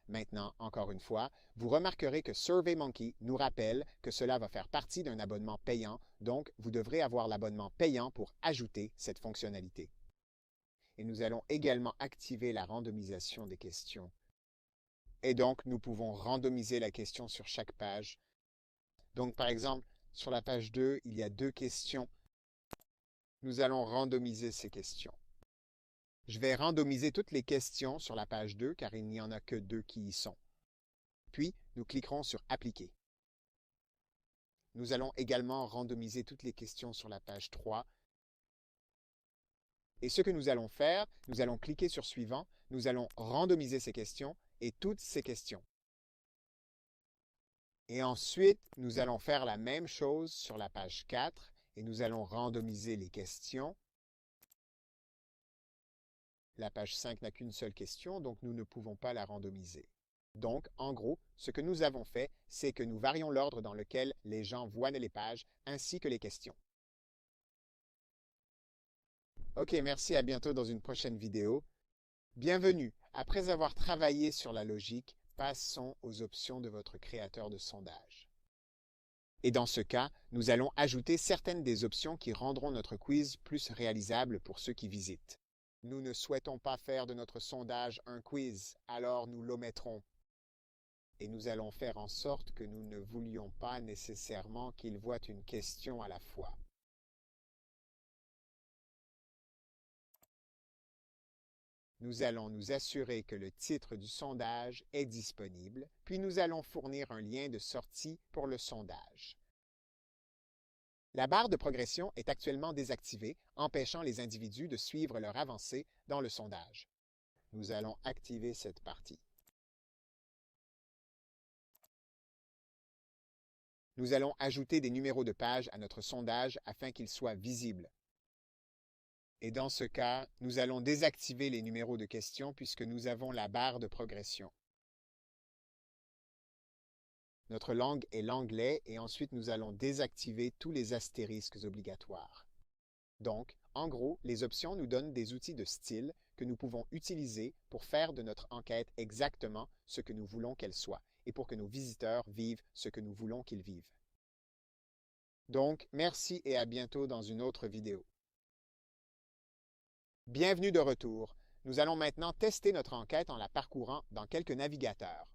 Maintenant, encore une fois, vous remarquerez que SurveyMonkey nous rappelle que cela va faire partie d'un abonnement payant, donc vous devrez avoir l'abonnement payant pour ajouter cette fonctionnalité. Et nous allons également activer la randomisation des questions. Et donc, nous pouvons randomiser la question sur chaque page. Donc, par exemple, sur la page 2, il y a 2 questions. Nous allons randomiser ces questions. Je vais randomiser toutes les questions sur la page 2 car il n'y en a que 2 qui y sont. Puis, nous cliquerons sur « Appliquer ». Nous allons également randomiser toutes les questions sur la page 3. Et ce que nous allons faire, nous allons cliquer sur « Suivant », nous allons randomiser ces questions et toutes ces questions. Et ensuite, nous allons faire la même chose sur la page 4 et nous allons randomiser les questions. La page 5 n'a qu'une seule question, donc nous ne pouvons pas la randomiser. Donc, en gros, ce que nous avons fait, c'est que nous varions l'ordre dans lequel les gens voient les pages ainsi que les questions. Ok, merci, à bientôt dans une prochaine vidéo. Bienvenue. Après avoir travaillé sur la logique, passons aux options de votre créateur de sondage. Et dans ce cas, nous allons ajouter certaines des options qui rendront notre quiz plus réalisable pour ceux qui visitent. Nous ne souhaitons pas faire de notre sondage un quiz, alors nous l'omettrons. Et nous allons faire en sorte que nous ne voulions pas nécessairement qu'ils voient une question à la fois. Nous allons nous assurer que le titre du sondage est disponible, puis nous allons fournir un lien de sortie pour le sondage. La barre de progression est actuellement désactivée, empêchant les individus de suivre leur avancée dans le sondage. Nous allons activer cette partie. Nous allons ajouter des numéros de page à notre sondage afin qu'ils soient visibles. Et dans ce cas, nous allons désactiver les numéros de questions puisque nous avons la barre de progression. Notre langue est l'anglais et ensuite nous allons désactiver tous les astérisques obligatoires. Donc, en gros, les options nous donnent des outils de style que nous pouvons utiliser pour faire de notre enquête exactement ce que nous voulons qu'elle soit et pour que nos visiteurs vivent ce que nous voulons qu'ils vivent. Donc, merci et à bientôt dans une autre vidéo. Bienvenue de retour. Nous allons maintenant tester notre enquête en la parcourant dans quelques navigateurs.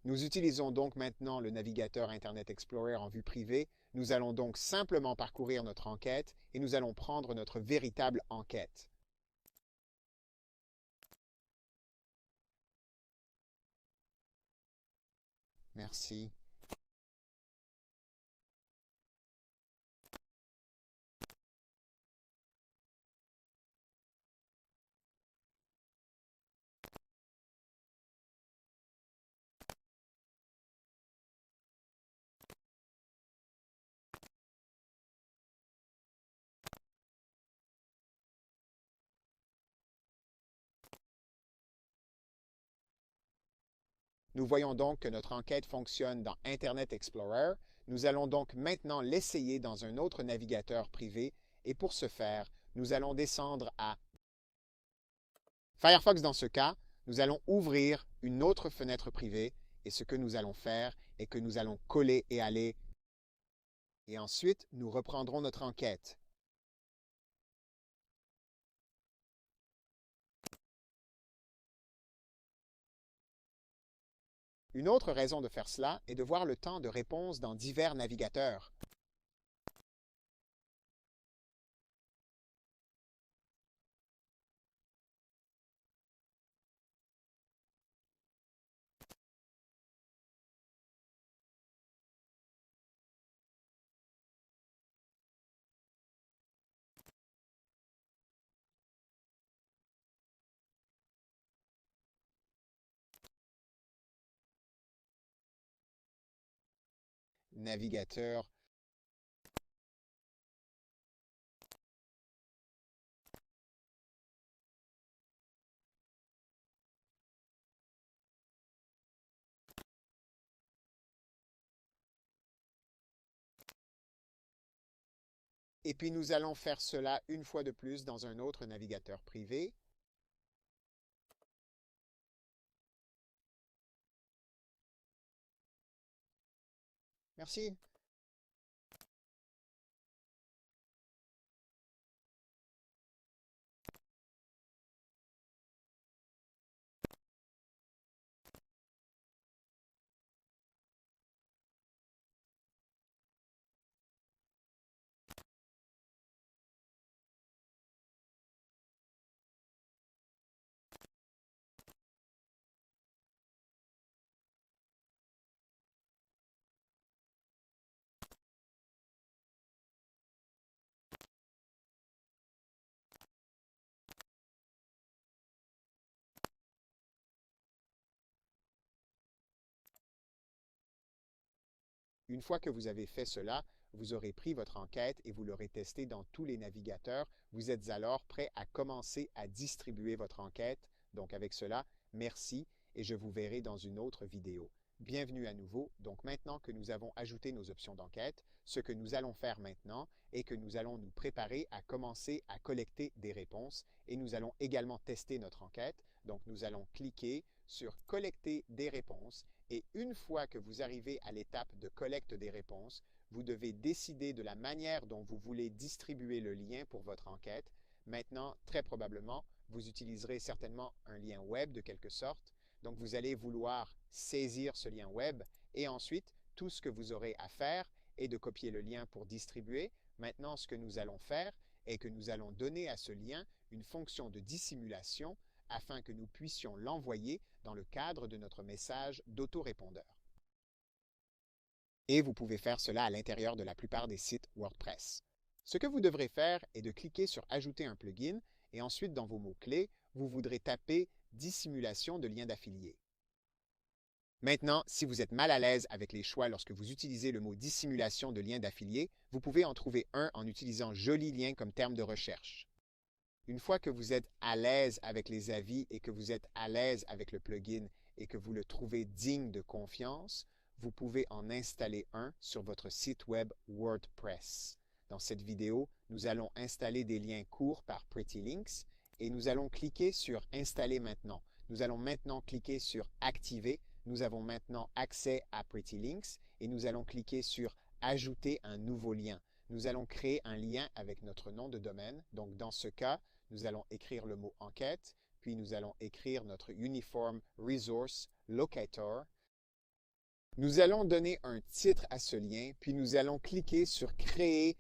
Nous utilisons donc maintenant le navigateur Internet Explorer en vue privée. Nous allons donc simplement parcourir notre enquête et nous allons prendre notre véritable enquête. Merci. Nous voyons donc que notre enquête fonctionne dans Internet Explorer. Nous allons donc maintenant l'essayer dans un autre navigateur privé et pour ce faire, nous allons descendre à Firefox. Dans ce cas, nous allons ouvrir une autre fenêtre privée et ce que nous allons faire est que nous allons coller et aller et ensuite nous reprendrons notre enquête. Une autre raison de faire cela est de voir le temps de réponse dans divers navigateurs. Navigateur. Et puis nous allons faire cela une fois de plus dans un autre navigateur privé. Merci. Une fois que vous avez fait cela, vous aurez pris votre enquête et vous l'aurez testée dans tous les navigateurs. Vous êtes alors prêt à commencer à distribuer votre enquête. Donc avec cela, merci et je vous verrai dans une autre vidéo. Bienvenue à nouveau. Donc maintenant que nous avons ajouté nos options d'enquête, ce que nous allons faire maintenant est que nous allons nous préparer à commencer à collecter des réponses et nous allons également tester notre enquête. Donc nous allons cliquer sur collecter des réponses et une fois que vous arrivez à l'étape de collecte des réponses, vous devez décider de la manière dont vous voulez distribuer le lien pour votre enquête. Maintenant, très probablement, vous utiliserez certainement un lien web de quelque sorte. Donc, vous allez vouloir saisir ce lien web et ensuite, tout ce que vous aurez à faire est de copier le lien pour distribuer. Maintenant, ce que nous allons faire est que nous allons donner à ce lien une fonction de dissimulation afin que nous puissions l'envoyer dans le cadre de notre message d'autorépondeur. Et vous pouvez faire cela à l'intérieur de la plupart des sites WordPress. Ce que vous devrez faire est de cliquer sur Ajouter un plugin et ensuite dans vos mots-clés, vous voudrez taper Dissimulation de lien d'affilié. Maintenant, si vous êtes mal à l'aise avec les choix lorsque vous utilisez le mot dissimulation de lien d'affilié, vous pouvez en trouver un en utilisant joli lien comme terme de recherche. Une fois que vous êtes à l'aise avec les avis et que vous êtes à l'aise avec le plugin et que vous le trouvez digne de confiance, vous pouvez en installer un sur votre site web WordPress. Dans cette vidéo, nous allons installer des liens courts par Pretty Links et nous allons cliquer sur Installer maintenant. Nous allons maintenant cliquer sur Activer. Nous avons maintenant accès à Pretty Links et nous allons cliquer sur Ajouter un nouveau lien. Nous allons créer un lien avec notre nom de domaine. Donc dans ce cas, nous allons écrire le mot enquête, puis nous allons écrire notre Uniform Resource Locator. Nous allons donner un titre à ce lien, puis nous allons cliquer sur Créer.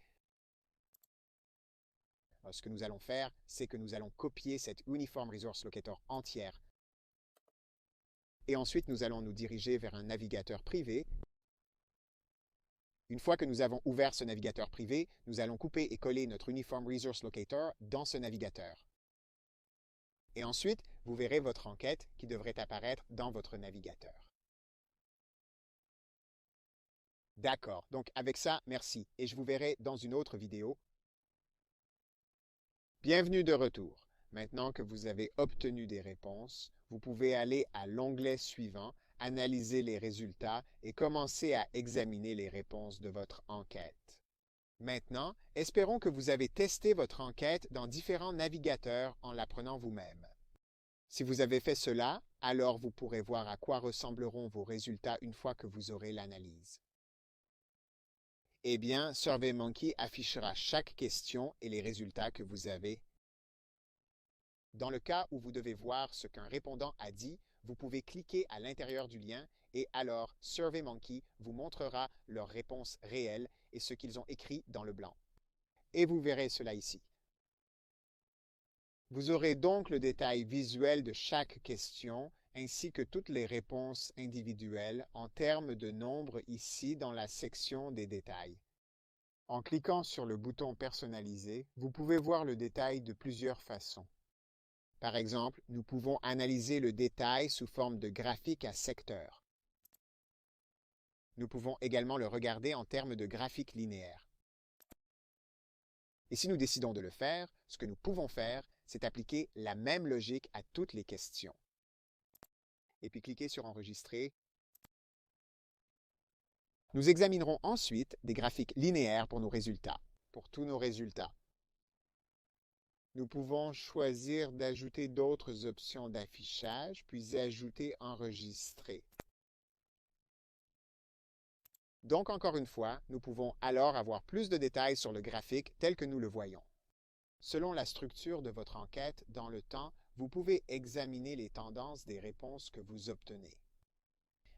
Alors, ce que nous allons faire, c'est que nous allons copier cette Uniform Resource Locator entière. Et ensuite, nous allons nous diriger vers un navigateur privé. Une fois que nous avons ouvert ce navigateur privé, nous allons couper et coller notre Uniform Resource Locator dans ce navigateur. Et ensuite, vous verrez votre enquête qui devrait apparaître dans votre navigateur. D'accord, donc avec ça, merci, et je vous verrai dans une autre vidéo. Bienvenue de retour. Maintenant que vous avez obtenu des réponses, vous pouvez aller à l'onglet suivant, analyser les résultats et commencer à examiner les réponses de votre enquête. Maintenant, espérons que vous avez testé votre enquête dans différents navigateurs en l'apprenant vous-même. Si vous avez fait cela, alors vous pourrez voir à quoi ressembleront vos résultats une fois que vous aurez l'analyse. Eh bien, SurveyMonkey affichera chaque question et les résultats que vous avez. Dans le cas où vous devez voir ce qu'un répondant a dit, vous pouvez cliquer à l'intérieur du lien et alors SurveyMonkey vous montrera leurs réponses réelles et ce qu'ils ont écrit dans le blanc. Et vous verrez cela ici. Vous aurez donc le détail visuel de chaque question ainsi que toutes les réponses individuelles en termes de nombre ici dans la section des détails. En cliquant sur le bouton Personnaliser, vous pouvez voir le détail de plusieurs façons. Par exemple, nous pouvons analyser le détail sous forme de graphique à secteur. Nous pouvons également le regarder en termes de graphique linéaire. Et si nous décidons de le faire, ce que nous pouvons faire, c'est appliquer la même logique à toutes les questions. Et puis cliquer sur Enregistrer. Nous examinerons ensuite des graphiques linéaires pour nos résultats, pour tous nos résultats. Nous pouvons choisir d'ajouter d'autres options d'affichage, puis ajouter Enregistrer. Donc, encore une fois, nous pouvons alors avoir plus de détails sur le graphique tel que nous le voyons. Selon la structure de votre enquête dans le temps, vous pouvez examiner les tendances des réponses que vous obtenez.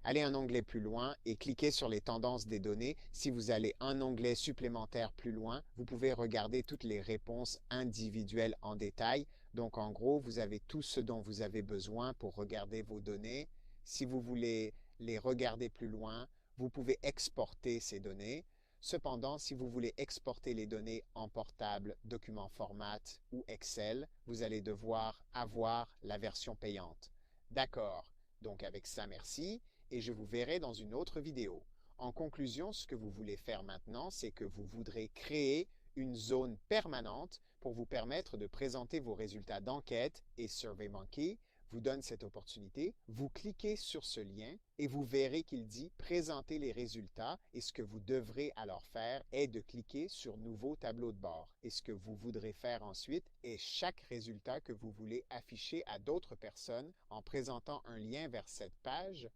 Allez un onglet plus loin et cliquez sur les tendances des données. Si vous allez un onglet supplémentaire plus loin, vous pouvez regarder toutes les réponses individuelles en détail. Donc en gros, vous avez tout ce dont vous avez besoin pour regarder vos données. Si vous voulez les regarder plus loin, vous pouvez exporter ces données. Cependant, si vous voulez exporter les données en portable, document format ou Excel, vous allez devoir avoir la version payante. D'accord, donc avec ça, merci. Et je vous verrai dans une autre vidéo. En conclusion, ce que vous voulez faire maintenant, c'est que vous voudrez créer une zone permanente pour vous permettre de présenter vos résultats d'enquête et SurveyMonkey vous donne cette opportunité. Vous cliquez sur ce lien et vous verrez qu'il dit « Présenter les résultats » et ce que vous devrez alors faire est de cliquer sur « Nouveau tableau de bord ». Et ce que vous voudrez faire ensuite est chaque résultat que vous voulez afficher à d'autres personnes en présentant un lien vers cette page.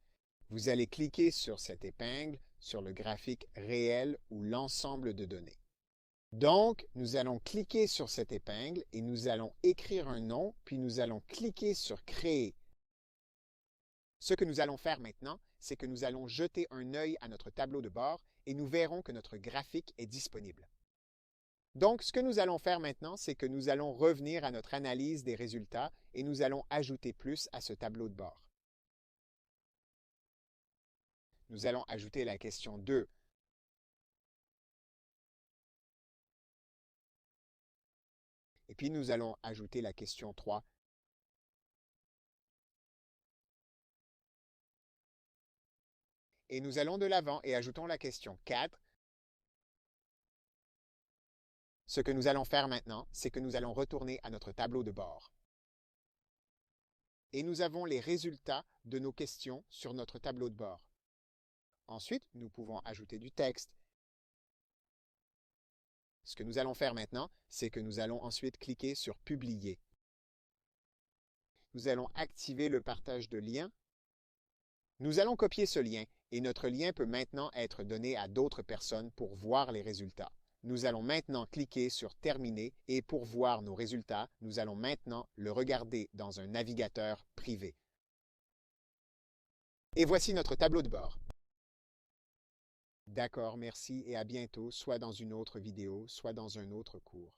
Vous allez cliquer sur cette épingle, sur le graphique réel ou l'ensemble de données. Donc, nous allons cliquer sur cette épingle et nous allons écrire un nom, puis nous allons cliquer sur « Créer ». Ce que nous allons faire maintenant, c'est que nous allons jeter un œil à notre tableau de bord et nous verrons que notre graphique est disponible. Donc, ce que nous allons faire maintenant, c'est que nous allons revenir à notre analyse des résultats et nous allons ajouter plus à ce tableau de bord. Nous allons ajouter la question 2. Et puis nous allons ajouter la question 3. Et nous allons de l'avant et ajoutons la question 4. Ce que nous allons faire maintenant, c'est que nous allons retourner à notre tableau de bord. Et nous avons les résultats de nos questions sur notre tableau de bord. Ensuite, nous pouvons ajouter du texte. Ce que nous allons faire maintenant, c'est que nous allons ensuite cliquer sur « Publier ». Nous allons activer le partage de liens. Nous allons copier ce lien et notre lien peut maintenant être donné à d'autres personnes pour voir les résultats. Nous allons maintenant cliquer sur « Terminer » et pour voir nos résultats, nous allons maintenant le regarder dans un navigateur privé. Et voici notre tableau de bord. D'accord, merci et à bientôt, soit dans une autre vidéo, soit dans un autre cours.